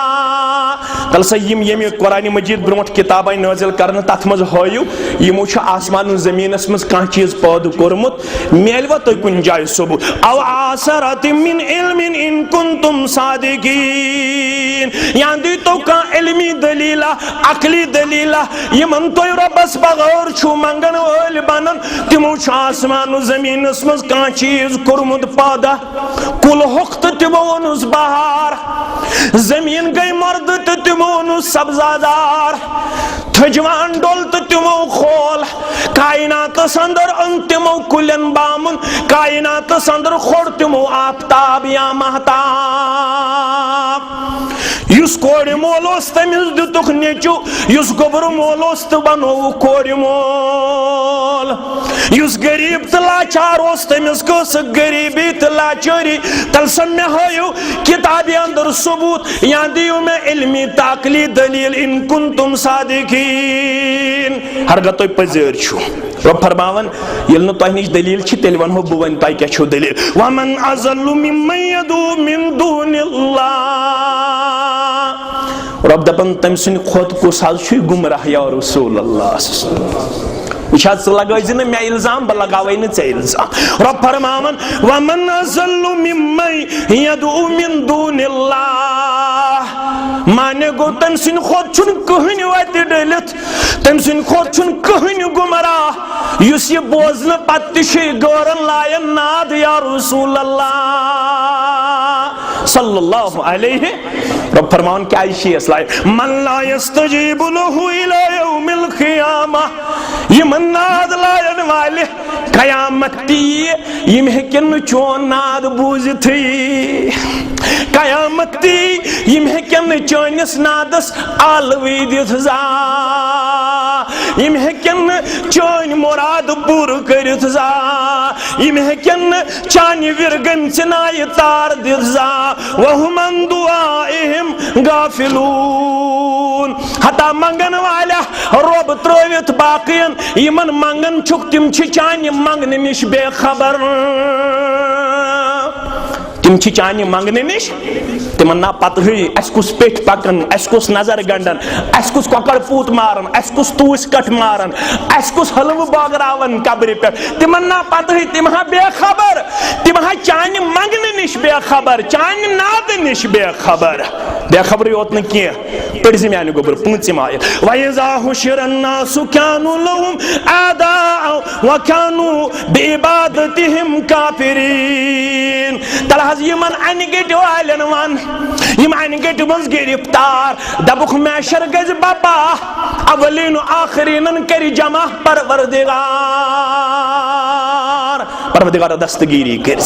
कल सयम यम कुरान मजीद ब्रोट किताब नाजिल करन तथ मज होयु यमो आसमान जमीनस मज कह चीज पैदा कोरमुत मेलवा तो कुन जाय सबूत अव आसरत मिन इल्मिन इन कुंतुम सादिकीन या दी तो का इल्मी दलीला अकली दलीला यमन तो रब्बस बगैर छु मंगन वल बनन तिमो आसमान जमीनस मज कह चीज कोरमुत पैदा कुल वक्त तिमोनुस बहार जमीन गई मर्द तिमोनुस सब्जादार थजवान डोल तिमो खोल कायनात अंदर अंतिमो कुलन बामुन कायनात अंदर खोड़ तिमो आफ्ताब या महताब युस कोड़ मोलोस तमिस दुख नेचु युस गोबर मोलोस तो बनो कोड़ मोल युस गरीब तो लाचार तमिस कस गरीबी तो लाचारी तल समय हो किताब अंदर सबूत या दियो में इल्मी ताकली दलील इन कुंतुम सादिकीन हरगा तो पजर छु रब फरमावन यल्न तो निश दलील छि तेल वन हो बुवन ताई क्या छु दलील वमन अज़ल्लु मिम्मन यदू मिन दूनिल्लाह रब दपन तम सुन खुद को साल छु गुमराह या रसूल अल्लाह इशाद लगाई मे इल्जाम बह लगावे न इल्जाम रब फरमावन वमन अज़ल्लु मिम्मन यदू मिन दूनिल्लाह माने गो तम सुन खुद छुन कहन वत डलित तम सुन खुद छुन कहन गुमराह युस ये बोजन पत्त गौरन लायन नाद या रसूल अल्लाह सल्लल्लाहु अलैहि रब फरमान क्या शेस लाय मन ला यस्तजीबु लहु इला यौमिल क़ियामह यमन नाद लायन वाले कयामत यम हेकन चोन नाद बूझिथि कयामत यम हेकन चोनिस नादस आलवी दिथ जा यम हेकन चोन मुराद पूर करिथ जा यम हेकन चानि विरगन चनाय तार दिथ जा वहुम अन दुआइहिम गाफिलून हता मंगन वाला रब त्रवित बाकियन यमन मंगन छुक तिम छ चानि मंगन निश बेखबर तिम चाने मंगने निश तिमन ना पत अस कुस पेट पकन अस कुस नजर गंडन अस कुस ककड़ पूत मारन अस कुस तूस कट मारन अस कुस हलव बागरावन कब्र पे तिमन ना पत तिम बेखबर तिम चाने मंगने निश बेखबर चाने नाद निश बेखबर बेखबर योत न कह पढ़ मानी गोबर पूंचम आयत वइज़ा हुशिरन नासु कानु लहुम आदाअ व कानु बिइबादतिहिम काफिरीन तलहज यमन अनगट वालन वन यम अनगट मज गिरफ्तार दबुख मैशर गज बाबा अवलीन आखरीन कर जमा परवरदिगार दस्तगीरी कर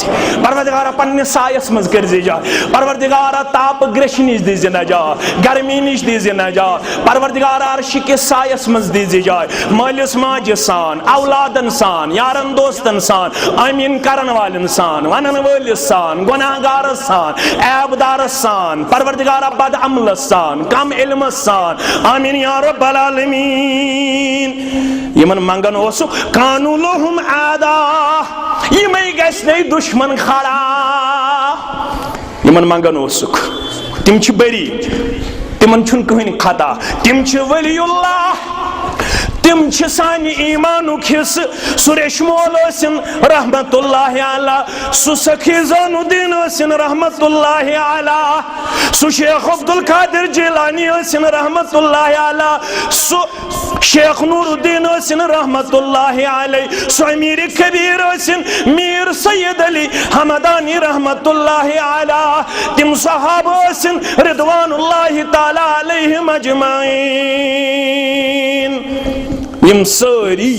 परवरदिगार पन्ने सायस मज कर जा परवरदिगार ताप ग्रेश निश दी नजा गर्मी निश दी नजा परवरदिगार अर्श के सायस मज दी जाए मालिस माज सान औलादन सान यारन दोस्तन सान आमीन करन वालन सान वनन वलिस सान गुनाहगार सान ऐबदार सान परवरदिगार बद अमल सान कम इल्म सान आमीन या रब्बल आलमीन यमन मंगन ओसु कानु लहुम आदा यमई गस्ने दुश्मन खड़ा यमन मंगन ओसुक तिम छ बरी तिमन छुन कहीं खता तिम छ वलियुल्लाह तिम छ सानि ईमानुक हिस सुरेश मोल रहमतुल्लाहि अला सु सखी ज़ैनुद्दीन रहमतुल्लाहि अला सु शेख अब्दुल कादिर जिलानी रहमतुल्लाहि अला सु शेख नूरुद्दीन रहमतुल्लाहि अलैहि सु अमीर कबीर मीर सैयद अली हमदानी रहमतुल्लाहि अला तिम सहाबा रिदवानुल्लाहि ताला अलैहिम अजमाइन यम सारी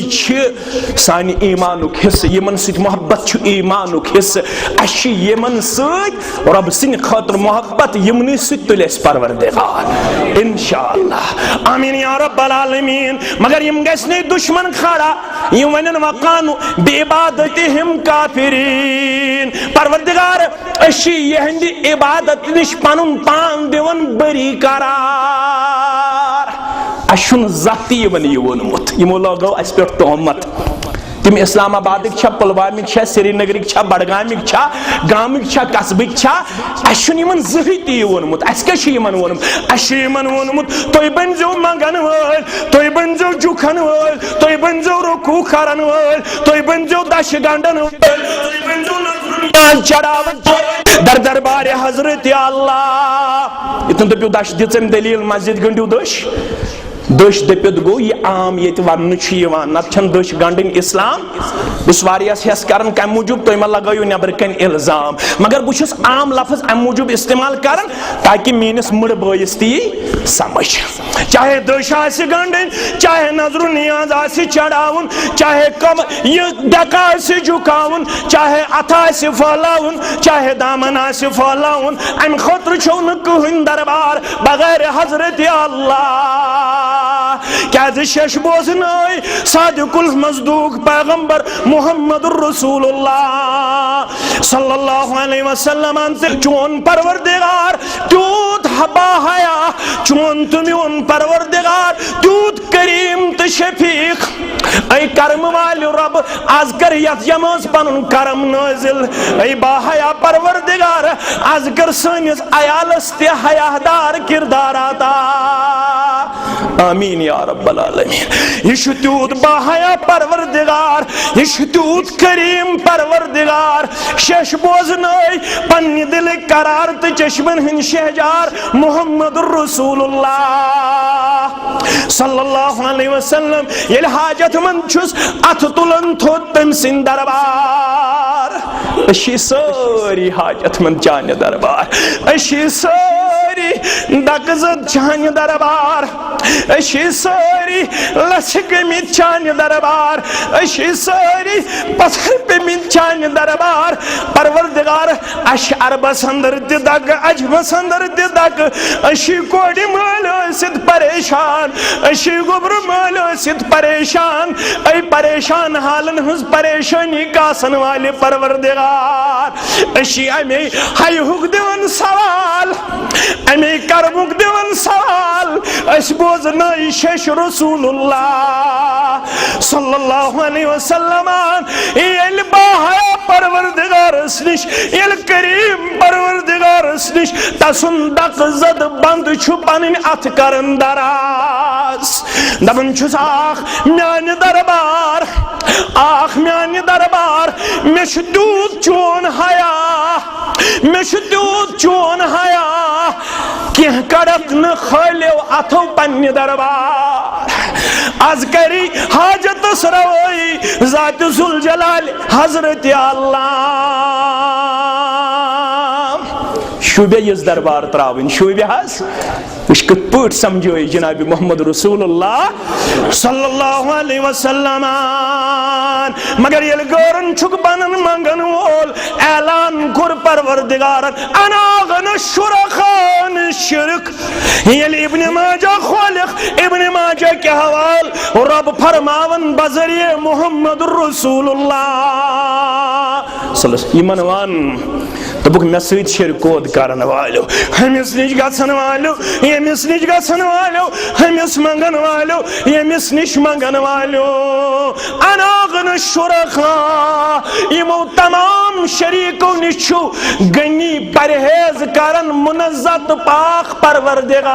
सानि ईमानुक हिस्स यमन सत मोहब्बत ईमानुक हिस्स अश यमन सत रब सिन खातर मोहब्बत यमनि सत तुल परवरदिगार इंशाअल्लाह आमीन या रब्बल आलमीन मगर यम गस्ने दुश्मन खड़ा यम वनन वकानु बिइबादतिहिम काफिरीन परवरदिगार अश यहंदी इबादत निश पनुन पान दिवन बरी करार अशुन जाती वोनमुत यमो लगो अस पे तोहमत तिम इस्लामाबादिक छा पुलवामिक छा श्रीनगरिक छा बडगामिक छा गामिक छा कस्बिक छा अशुन यमन जही ती वोनमुत अस क्या छ यमन वोनमुत अश यमन वोनमुत तोय बनजो मंगन वल तोय बनजो जुखन वल तोय बनजो रुकू करन वल तोय बनजो दश गंडन वल तोय बनजो नजरुनियाल चढ़ावन दर दरबार हजरत अल्लाह इतन दप्यो दश दिचन दलील मस्जिद गंडू दश दपित गो यह आम ये वन नत दश गंडन इस्लाम बस हेस कर कम मूजूब तुम लगो नबर कन इल्जाम मगर बहुत आम लफ्ज अम मूजूब इस्तेमाल कर ताकि मीनस मुड़ बस ती समझ चाहे दश आसि गंडन चाहे नजर नियाज आसि चढ़ावन चाहे कम यह डका आसि झुकावन चाहे अथ आसि फहलावन चाहे दामन आसि फहलावन अम खतर छो न कहीं दरबार बगैर हजरत अल्लाह क्या शश बोजन सादिकुल मजदूक पैगंबर मुहम्मदुर रसूलुल्लाह सल्लल्लाहु अलैहि वसल्लम चोन परवरदिगार तूत हबा हया चोन तुम परवरदिगार तूत करीम तो शफीक ऐ कर्म वाल रब आज कर यमस पन करम नाजिल ऐ बाहया परवरदिगार आज कर सनिस अयालस ते हयादार किरदार अता आमीन या रब्बल आलमीन यह तूत बाहया परवरदिगार यह तूत करीम परवरदिगार शश बोजन पन्ने दिल करार तो चश्मन हन शहजार मुहम्मदुर रसूलुल्लाह सल्लल्लाहु अलैहि वसल्लम ये हाजत मंद छुस अथ तुलन थोत तम सिन दरबार अशी सारी हाजत मंद चाने दरबार अशी सारी दकजत चाने दरबार अशी सारी लस गमित चाने दरबार अशी सारी पत्थर पे मित चाने दरबार परवरदिगार अश अरबस अंदर दग अजमस अंदर दग अशी कोड़ी मालो सिद परेशान अशी गुब्र मालो सिद परेशान ऐ परेशान हालन हुज परेशानी कासन वाले परवरदिगार अशी अमे हाय हुक देवन सवाल अमे करमुक देवन सवाल अश बोझ नई शेष रसूलुल्लाह सल्लल्लाहु अलैहि वसल्लम ये बाहया परवरदिगार निश इल करीम परवरदिगारस निश तसुन दकजद बंद छु पन अथ करन दराज दबन छुस आख म्यान दरबार आख म्यान दरबार मे छु दूत चोन हया मे छु दूत चोन हया कह कड़क न खलो अथो पन्ने दरबार आज करी हाजत सरवई जात जुल जलाल हजरत अल्लाह शुबे इस दरबार त्रावन शुबे हज कत पट समझो जनाब मोहम्मद रसूलुल्लाह सल्लल्लाहु अलैहि वसल्लम मगर ये गौरन छुक बनन मंगन वोल ऐलान कुर परवरदिगार अना गन शुरखान शिरक ये इब्न माजा खालिक इब्न माजा के हवाल रब फरमावन बजरिए मोहम्मद रसूलुल्लाह सल्लल्लाहु ईमान वन तबुक मे सत शिरकोद करन वालो हमिस निज गसन वालो यमिस निज गसन वालो हमिस मंगन वालो यमिस निश मंगन वालो अनागन शुरखा इमो तमाम शरीकों निशु गनी परहेज करन मुनज़्ज़त पाक परवरदिगार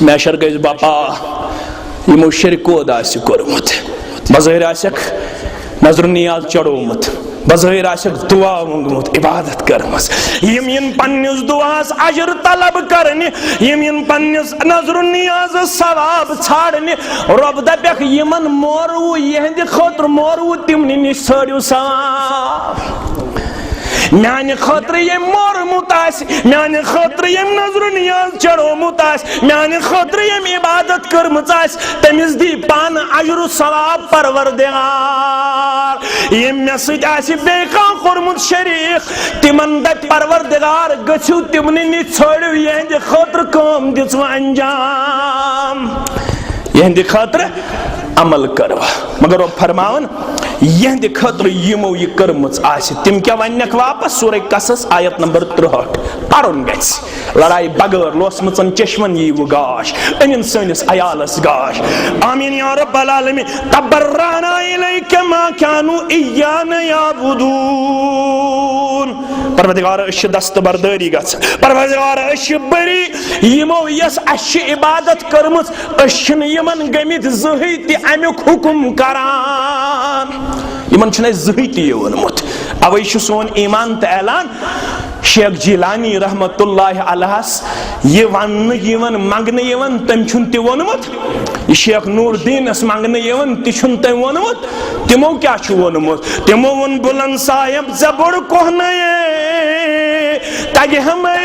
मैशर गइस बापा इमो शिरकोद आसि कोरमुत बज़ाहिर आसक नजर नियाज चढ़ोमुत बज़ाहिर आसक दुआ मंगमुत इबादत करमस यमिन पन्निस दुआस अजर तलब करने यमिन पन्निस नजर नियाज सवाब छाड़ने रब दपक यमन मोरु यहंद खतर मोरु तिमनि निश छड़ियो सवाब म्यान खतर ये मोरमुत आस म्यान खतर ये नजर नियाज चढ़ोमुत आस म्यान खतर ये इबादत करमस आस तमिस दी पान अजर सवाब परवरदिगार ये मे सत आसि बेका कोरमुत शरीक तिमन दप परवरदिगार गछु तिमनि निश छड़ियो यहंद खतर काम दिस अंजाम यहंद खतर अमल करवा मगर वो फरमावन यहंद खतर यमो ये करमच आसि तिम क्या वन्यक वापस सूरह कसस आयत नंबर 63 परुन गस लड़ाई बगर लोसमचन चश्मन यी वो गाश अनिन सनिस अयालस गाश आमीन या रब्बल आलमीन तबर्राना इलैका मा कानू इय्याना याबुदून परवरदिगार अश दस्तबरदारी गस परवरदिगार अश बरी यमो यस अश इबादत करमच अशन यमन गमित जहि ति अमुक हुकुम करान यमन छने जहि ति वनमुत अवै छु सोन ईमान त ऐलान शेख जिलानी रहमतुल्लाह अलैहस ये वन यवन मंगने यवन तम छुन ति वनमुत शेख नूरदीन अस मंगने यवन ति छुन तम वनमुत तिमो क्या छु वनमुत तिमो वन बुलंद साहिब जबड़ कोहने ताकि हमें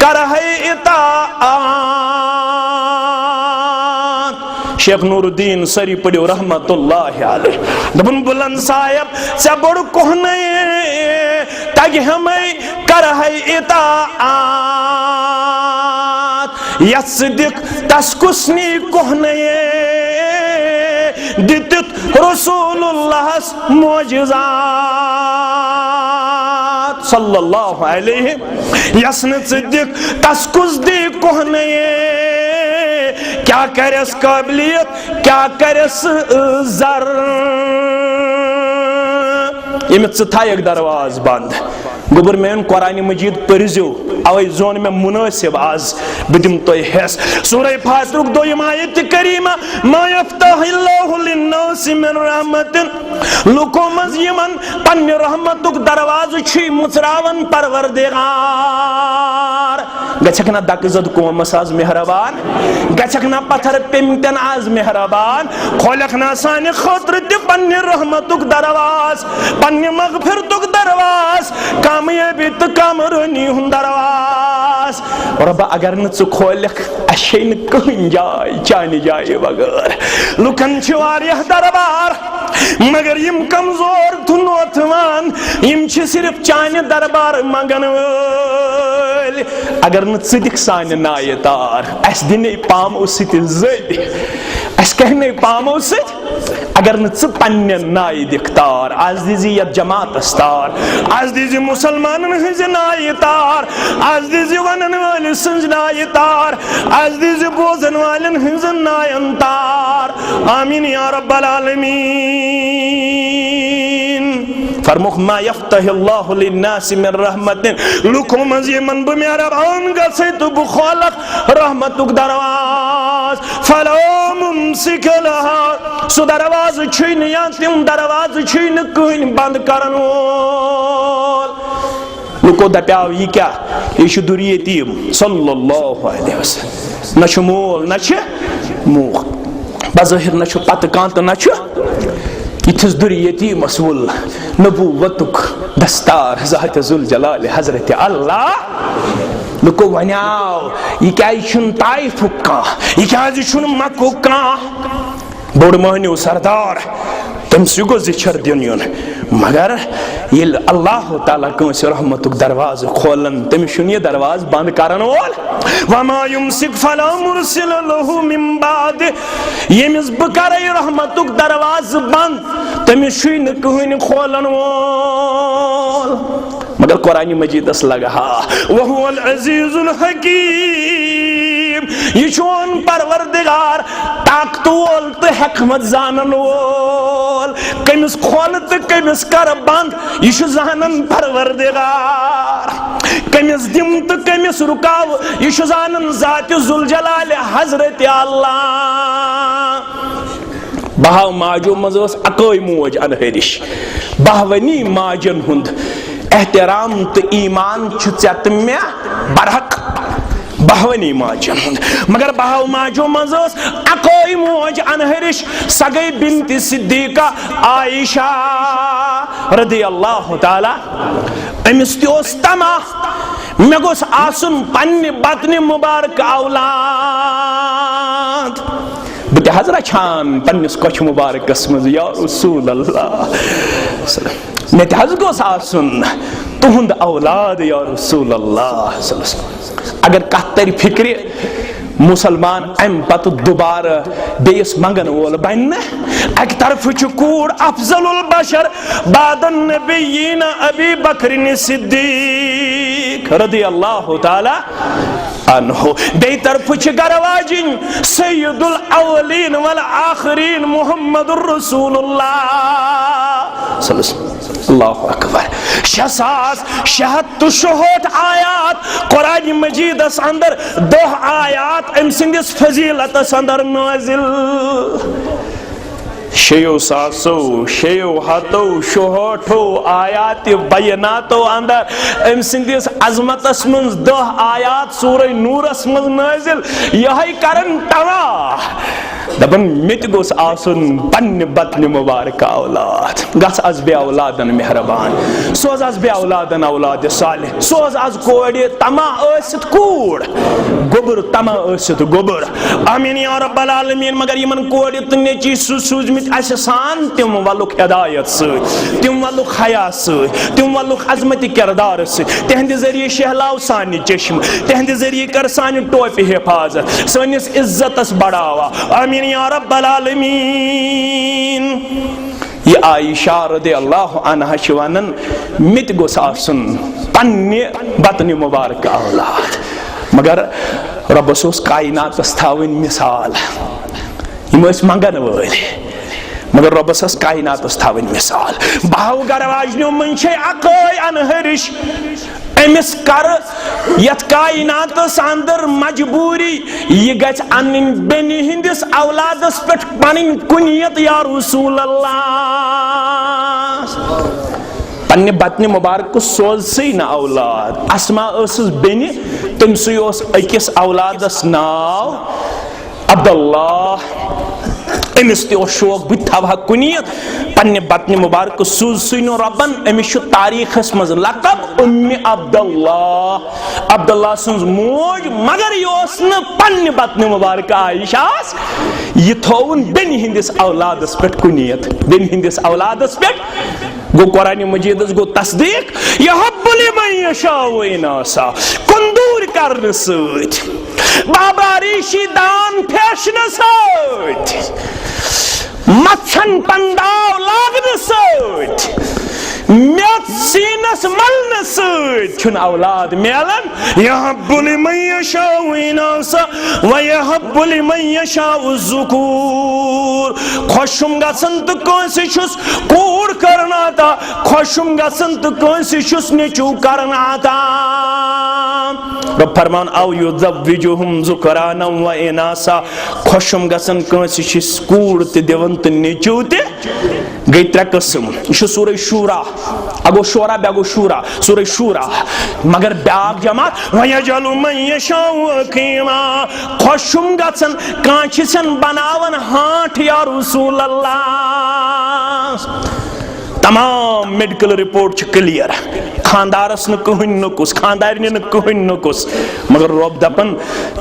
करहे इताअत शेख नूरुद्दीन सरी पड़ो रहमतुल्लाह अलैह दबन बुलंद साहिब सबड़ कोहने ताकि हमें करहे इताअत यस्दिक तस्कुस्नी कोहने दितित रसूलुल्लाह मोजिज़ात सल्लल्लाहु अलैहि यस्न सिद्दीक तस्कुस दी कोहने क्या करस काबिलियत क्या करस जर यमित थायक दरवाज बंद गोबर मेन कुरान मजीद परजो अवै जोन में मुनासिब आज बदिम तो हेस सूरह फातिरुक दोयम आयत करीमा मा यफ्तहिल्लाहु लिन्नासि मिन रहमतिन लुको मज यमन पन्ने रहमतुक दरवाज छी मुचरावन परवरदिगार गछक ना दकजद कोमस आज मेहरबान गछक ना पत्थर पेमतन आज मेहरबान खोलक ना साने खतर ते पन्ने रहमतुक दरवाज पन्ने मगफिरतुक दरवाज कामयाबी तो कामरानी हुन दरवाज रब अगर न च खोलक अशेन कहीं जाय चानी जाय बगर लुकन छ वारिया दरबार मगर यम कमजोर थुनोतवान यम छ सिर्फ चाने दरबार मंगन वल अगर न सिदिक सान नायतार अस दिने पामो सित जद अस कहने पामो सित अगर न च पन्ने नाय दिखतार आज दिजी या जमात अस्तार आज दिजी मुसलमानन हज नायतार आज दिजी वनन वाले संज नायतार आज दिजी बोजन वालन हज नायंतार आमीन या रब्बल आलमीन फरमुख मा यफ्तहिल्लाहु लिन्नासि मिन रहमतिन लुको मज यमन ब मेहरबान गसे तो बुखलक रहमतुक दरवाज फला मुमसिक लहा सु दरवाज छिन या तिम दरवाज छिन कहीं बंद करन वोल लुको दप्याव यह क्या यह दुर यतीम सल्लल्लाहु अलैहि वसल्लम न मोल न मोह बज़ाहिर न पत कांत न इथिस दुर यतीमस वुल नबूवतुक दस्तार ज़ात ज़ुल जलाल हज़रत अल्लाह लुको वनाव यह क्या ताइफुक कह यह क्या मक्कुक कह बोड़ महनिव सरदार तमस गो जिछर दिन युन मगर ये अल्लाह ताला कंस रहमतुक दरवाज खोलन तमिस यह दरवाज बंद करन वोल वमा युमसिक फला मुरसिल लहु मिन बाद यमिस ब करे रहमतुक दरवाज बंद तमिस न कहीं खोलन वोल मगर कुरान मजीद लगा वहुवल अजीजुल हकीम यह परवरदिगार ताकतवल तो हिकमत जानन वोल कमिस खोल तो कमिस कर बंद यह जानन परवरदिगार कमिस दिम तो कमिस रुकाव यह जानन ज़ात ज़ुल जलाल हज़रत अल्लाह बहाव माजो मज अकै मोज अनहरिश बहवनी माजन हुंद एहतराम तो ईमान चे मे बरहक बहवनी माजन हुंद मगर बहाव माजो मज अकै मोज अनहरिश स गई बिन्त सिद्दीका आयशा रज़ियल्लाहु ताला अमिस तोस तमा मे गोस आसुन पन्ने बतने मुबारक औलाद बह तज रचान पन्निस कछ मुबारकस मज या रसूल अल्लाह मे तज गोस आसुन तुहुंद औलाद या रसूल अल्लाह अगर कत तर फिक्र मुसलमान अम पत दोबार बेस मंगन वोल बन अक तरफ कूड़ अफजलुल बशर बादन नबीयीन अबी बकर सिद्दीक रज़ियल्लाहु ताला अन्हु बे तरफ गरवाजिन सय्यदुल अव्वलीन वल आखिरीन मुहम्मदुर रसूलुल्लाह अल्लाहु अकबर 667 आयात कुरान मजीद अंदर 2 आयात अम सिंदिस फजीलत अंदर नाजिल शेयो सासो शेयो हाथो शोहठो आयात बयानातो अंदर अम सिंदिस अजमतस मंज 2 आयात सूरह नूरस मंज नाजिल यही करन तवा दबन मित गोस आसुन पन्न बतन मुबारक औलाद गस अज बे औलादन मेहरबान सोज अज बे औलादन औलाद सालिह सोज अज कोड़े तमा असित कूड़ गोबर तमा असित गोबर आमीन या रब्बल आलमीन मगर यमन कोड़े त नेची सुजमित असान तिम वलुक हिदायत सत तिम वलुक हया सत तिम वलुक अजमती किरदार सत तेहंद जरिए शहलाव सानि चश्म तेहंद जरिए कर सानि टोपी हिफाजत सनिस इज्जतस बढ़ावा आमीन या रब्बल आलमीन ये आयशा रज़ियल्लाहु अन्हा वनन मित गोस आसुन पन्ने बतन मुबारक औलाद मगर रब्बस ओस कायनातस थावन मिसाल यम मंगन वल मगर रब्बस कायनातस थावन मिसाल बहाव गरवाजनो मन अकै अनहरिश अमिस कर यथ कायनातस अंदर मजबूरी यह गछ अन बेनि हिंदिस औलादस पे पन कुनियत या रसूल अल्लाह पन्ने बतने मुबारक सोजसे न औलाद अस्मा बेनि तमसु अकिस औलादस नाव अब्दुल्लाह अमिस तो शौक बह थवहा कुनियत पन्ने बतने मुबारक सूनो रबन अमिस तारीखस मज लकब उम्मे अब्दुल्लाह अब्दुल्लाह सुन मोज मगर यह पन्ने बतने मुबारक आयशास यह थोन बेनि हिंदिस औलादस पे कुनियत बेनि हिंदिस औलादस पे गो कुरान मजीद गो तस्दीक यहब्बु लिमन यशाउ इनासा कुंदूर करन सत बाबा ऋषि दान फेशन सत मच्छन पंडाव लागन सत मेत सीनस मलन सत औलाद मेलन यहब्बु लिमन यशाउ इनासा व यहब्बु लिमन यशाउ ज़ुकूर खुशुम गसन तो कौन कूड़ करना था खुशुम गसन तो कंसी छुस नेचू करन आता रब फरमान औ युज़व्विजुहुम ज़ुकरानम व इनासा खुशुम गसन कंसी छिस कूड़ ते दिवन ते नेचू ते गई त्रे किस्म यह सूरह शूरा अगो शोरा बेगो शूरा सूरह शूरा मगर ब्याक जमात वयजलु मन यशाउ अकीमा खुशुम गसन कांचिसन बनावन हाथ या रसूल अल्लाह तमाम मेडिकल रिपोर्ट क्लियर खानदारस न कहन नुकुस खानदारनी न कहन नुकुस मगर रब दपन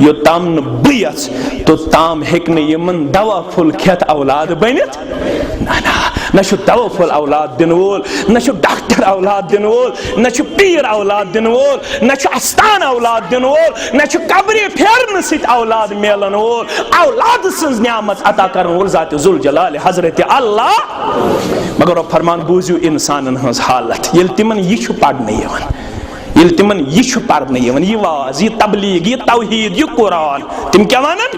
यो ताम न बियस तो ताम हेक न यमन दवा फुल खेत औलाद बनित ना ना न दवा फुल औलाद दिन वोल न डॉक्टर औलाद दिन वोल न पीर औलाद दिन वोल न आस्थान औलाद दिन वोल न कब्र फेरन सत औलाद मिलन वोल औलाद सन्ज नियामत अता करन वोल जात जुल जलाल हजरत अल्लाह मगर रब फरमान बूझू इंसानन हंस हालत ये तिमन यह पढ़ने ये तिमन यह पढ़ने यह वाज यह तबलीग यह तौहीद यह कुरान तिम क्या वनन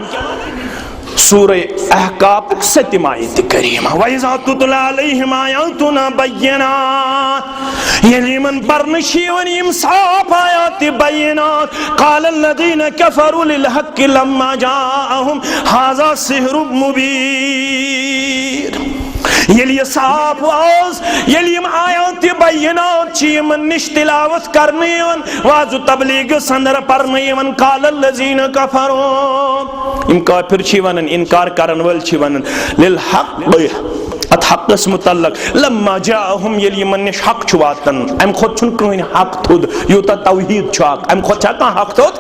सूरह अहकाफ 7 आयत करीमा वइज़ा तुतला अलैहिम आयातुना बय्यिनात यलिमन परनशीवन यम साफ आयात बय्यिनात क़ाल अल्लज़ीना कफ़रू लिल हक़्क़ि लम्मा जाअहुम हाज़ा सिहरुम मुबीन ये साफ वाज यम आयात बय्यिनात यमन निश तिलावत करने वाज तबलीग संदर परने क़ाल अल्लज़ीना कफ़रू इम काफिर वनन इनकार करन वल वनन लिल हक़्क़ अत हक़्क़स मुतल्लक़ लम्मा जाअहुम यमन निश हक़ वातन अम खुद छुन कहन हक़ थुद यूता तौहीद हक़ अम खुद छा हक़ थुद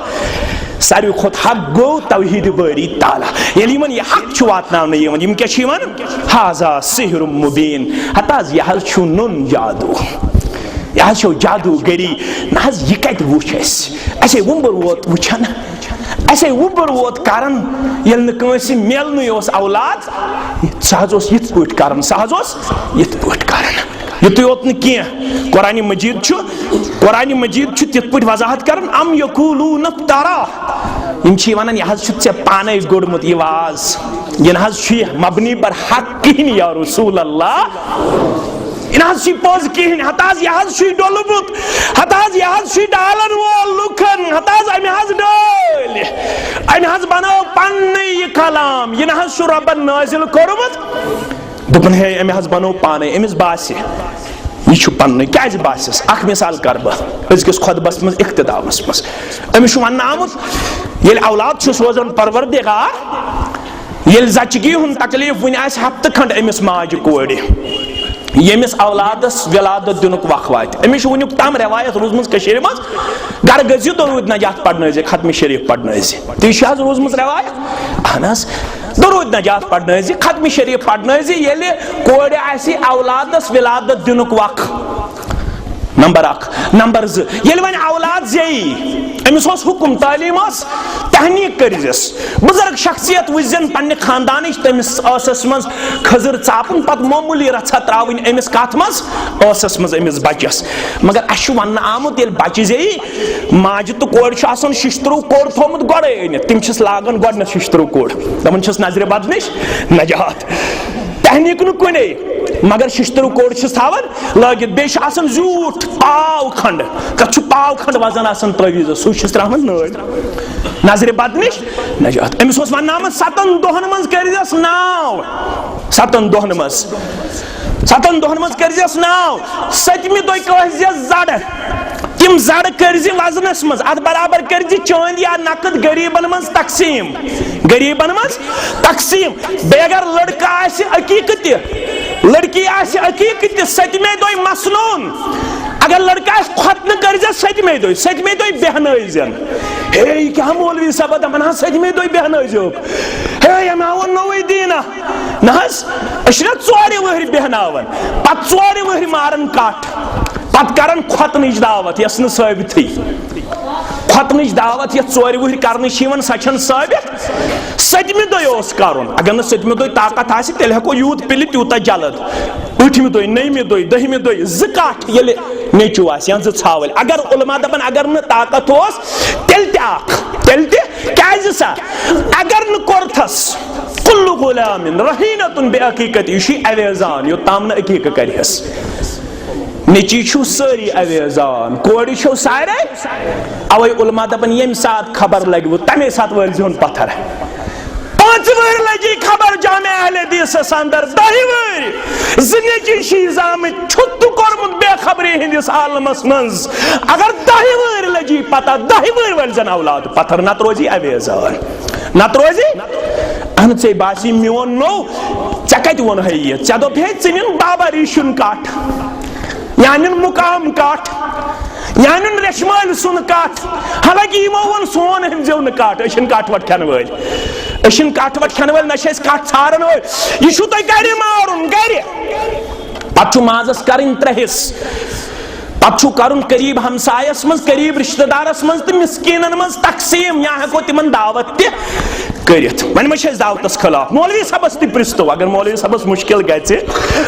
सारी खुद हक़ गो तौहीद बारी ताला यमन यह हक़ वातनावने यम क्या हाज़ा सिहरुम मुबीन हताज यह छु नुन जादू यह छु जादूगरी ना यह कत वुच असे वुंबर वोत वुचन असे वुबर वोत करन यल न कंसी मेलनु ओस औलाद सहज ओस यित पट करन सहज ओस यित पट करन युतु योत न किया कुरान मजीद छु तित पट वजाहत करन अम यकूलून इफ्तरा इम छी वनन यह छु पाने गोडमुत यह वाज यह छु मबनी पर हक किन या रसूल अल्लाह इन पोज कहें हताज यह डोलमुत हताज यह डालन वोल लुखन हताज अम डाल अम बनो पन्न यह कलाम यह रबन नाजिल कोरमुत दुपन है अम बनो पाने अमिस बास यह पन्न क्या बास अख मिसाल कर बस खुतबस मज इख्तितामस मज अमिस वन आमुत ये औलाद रोजान परवरदिगार ये जचगी हुन तकलीफ वन हफ्त खंड अमिस माज कोड़ यमिस औलादस विलादत दुनुक वख वात अमिस वुनुक तम रवायत रोजमज कशेर मज गर गजि दरूद नजात पढ़ने खत्म शरीफ पढ़ने ती रोजमज रवायत अहनस दरूद नजात पढ़ने खत्म शरीफ पढ़ने ये कोड़ आसि औलादस विलादत दुनुक वख नंबर 1 नंबर 2 ये वन औलाद जई अमिस हुकुम तालीम तहनीक करिस बुजुर्ग शख्सियत वजन पन्ने खानदान तमिस असस मज खजर चापन पत मामूली रछा त्रावन अमिस कथ मज असस मज अमिस बचस मगर अश वन आमुत ये बच्चे जई माज तो कोड़ शिश्तरू कोड़ थोमुत गोड़े अनित तिम लागन गोडन शिश्तरू कोड़ दपन नजर बद नश नजात तहनीक नु कुने मगर शिश्तरू कोड़ थावन लगित बे जूठ पाव खंड कत पाव खंड वजन तवीज सह त्रावन नड़ नजर बद नश नजात अमिस वन 7 दोहन मज करजस नाव 7 दोहन मज करजस नाव 7मि दोह कह जड़ तिम जड़ करजि वजनस मज अत बराबर करजि चंद या नकद गरीबन मज तकसीम बेगर लड़का आसि अकीकत लड़की आसि अकीकत 7मे दोह मसनून अगर लड़का खतन कर 7मे दोह बेहन हे क्या मौलवी सब दपन 7मे दोह बेहन हे अम नवे दीना नहस 4 वहर बेहनावन पत 4 वहर मारन काट पत करन खतनच दावत यस न साबित खतनच दावत ये 4 वहर कर सचन साबित 7मे दोह कर अगर न 7मे दोह ताकत आसि तेल हेको यूत पिल तूत जलद 8मे दोह 9मे दोह 10मे दोह 2 काट ये नेचू आस या 2 छावल अगर उलमा दपन अगर न ताकत होस तेल क्या अगर न कोरथस कुल्लु गुलामिन रहीनतुन बिअकीकत यह अवेजान यो ताम न अकीक करहस नेची छू सारी अवेजान कोड़ी छो सारे अवे उलमा दपन यम साथ खबर लगव तमे साथ वरजोन पत्थर 5 वर लगी खबर जामे अहले हदीस अंदर 10 वर जिंदगी शीजाम छुत करमुत बेखबरी हिंदिस आलमस मंज अगर 10 वर लगी पता 10 वर वरजन औलाद पत्थर नत रोजी अवेजान नत रोजी अन से बासी मियोन नो चकत वन है ये चदो भे चिन बाबा रिशुन काट यानिन मुकाम काट यानिन रेशमाल सुन काट हालांकि यमो वन सोन हम जो न काट अशन काट वट खन वल अशन काट वट खन वल नशेस काट छारन वल ये छु तय गरि मारुन गरि पछु माजस करिन त्रेहिस पछु करुन करीब हमसायस मज करीब रिश्तेदारस मज त मिस्कीनन मज तकसीम या हको तिमन दावत ते करित वन मे दावतस खिलाफ मौलवी सबस ति प्रिस्तो अगर मौलवी सबस मुश्किल गए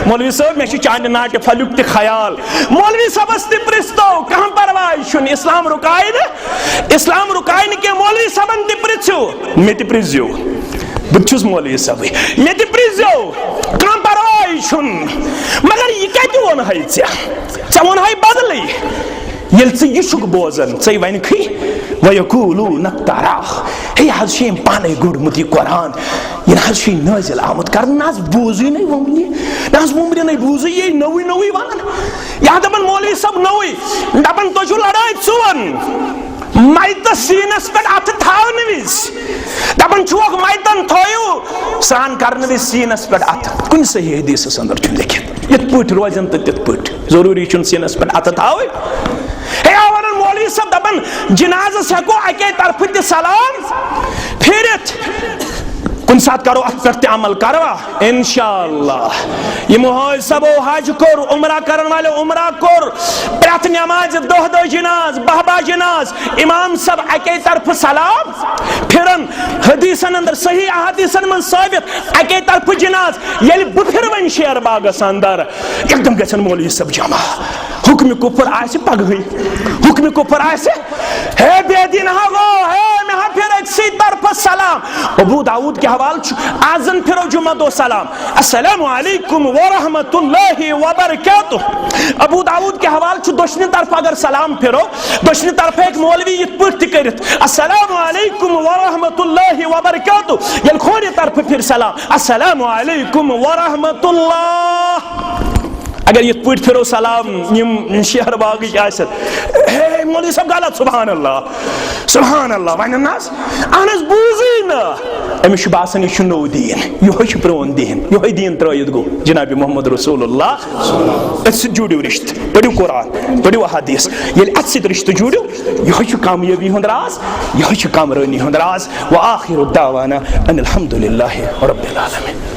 मौलवी सब मे चांद नाट फलुक त ख्याल मौलवी सबस ति प्रिस्तो कहां परवाह छुन इस्लाम रुकाय न के मौलवी सबन ति प्रिछु मे ति प्रिजो बुछुस मौलवी सब मे ति प्रिजो कहां परवाह छुन मगर ये कति वन है च वन है बदली यल से यशुक बोजन से वन खी वयकूलू नक्तारा हे हशीम पाने गुडमुत ये कुरान ये हशी नाजिल आमद कर नाज बूजी नहीं वमनी नाज मुमरी नहीं बूजी ये नवी नवी वन या दबन मौलवी सब नवी दबन तो जो लड़ाई सुवन माइट सीनस पे अथ थावन विज दबन चोक माइतन थोयु सान करन विज सीनस पे अथ कुन सही हदीस अंदर छु लिखित यत पुट रोजन तत पुट जरूरी छु सीनस पे अथ थावे हे आवन मौलवी सब दबन जनाज़ हको अके तरफ ते सलाम फिरत कुन साथ करो अत अमल करवा इंशाअल्लाह ये मोहज सबो हज कोर उमरा करन वाले उमरा कोर प्रत नमाज दोह जनाज बहबा जनाज इमाम सब अके तरफ सलाम फिरन हदीसन अंदर सही अहदीसन में साबित अके तरफ जनाज येल बुफिर वन शेर बागस अंदर एकदम गसन मौलवी सब जमा हुक्म कुफर आसे पगही हुक्म कुफर आसे हे बेदीन हगो हे मैं फिर सी तरफ सलाम अबू दाऊद के हवाल आजन फिरो जुमा दो सलाम अस्सलामु अलैकुम व रहमतुल्लाहि व बरकातुहू अबू दाऊद के हवाल दोशनी तरफ अगर सलाम फिरो दोशनी तरफ एक मौलवी ये पुट करित अस्सलामु अलैकुम व रहमतुल्लाहि व बरकातुहू यल खोरी तरफ फिर सलाम अस्सलामु अलैकुम व रहमतुल्लाह अगर ये पुट फिरो सलाम यम शहर बागी आसत हे मौलवी सब गलत सुभान अल्लाह वन नास अनस बूजी न अमिश बासन ये नो दीन यो प्रोन दीन यो दीन त्रयत गो जनाब मोहम्मद रसूलुल्लाह अस जुड़ो रिश्त पढ़ो कुरान पढ़ो हदीस ये अस रिश्त जुड़ो यो कामयाबी हुंद राज यो कामरानी हुंद राज व आखिर दावाना अनिल हम्दुलिल्लाहि रब्बिल आलमीन।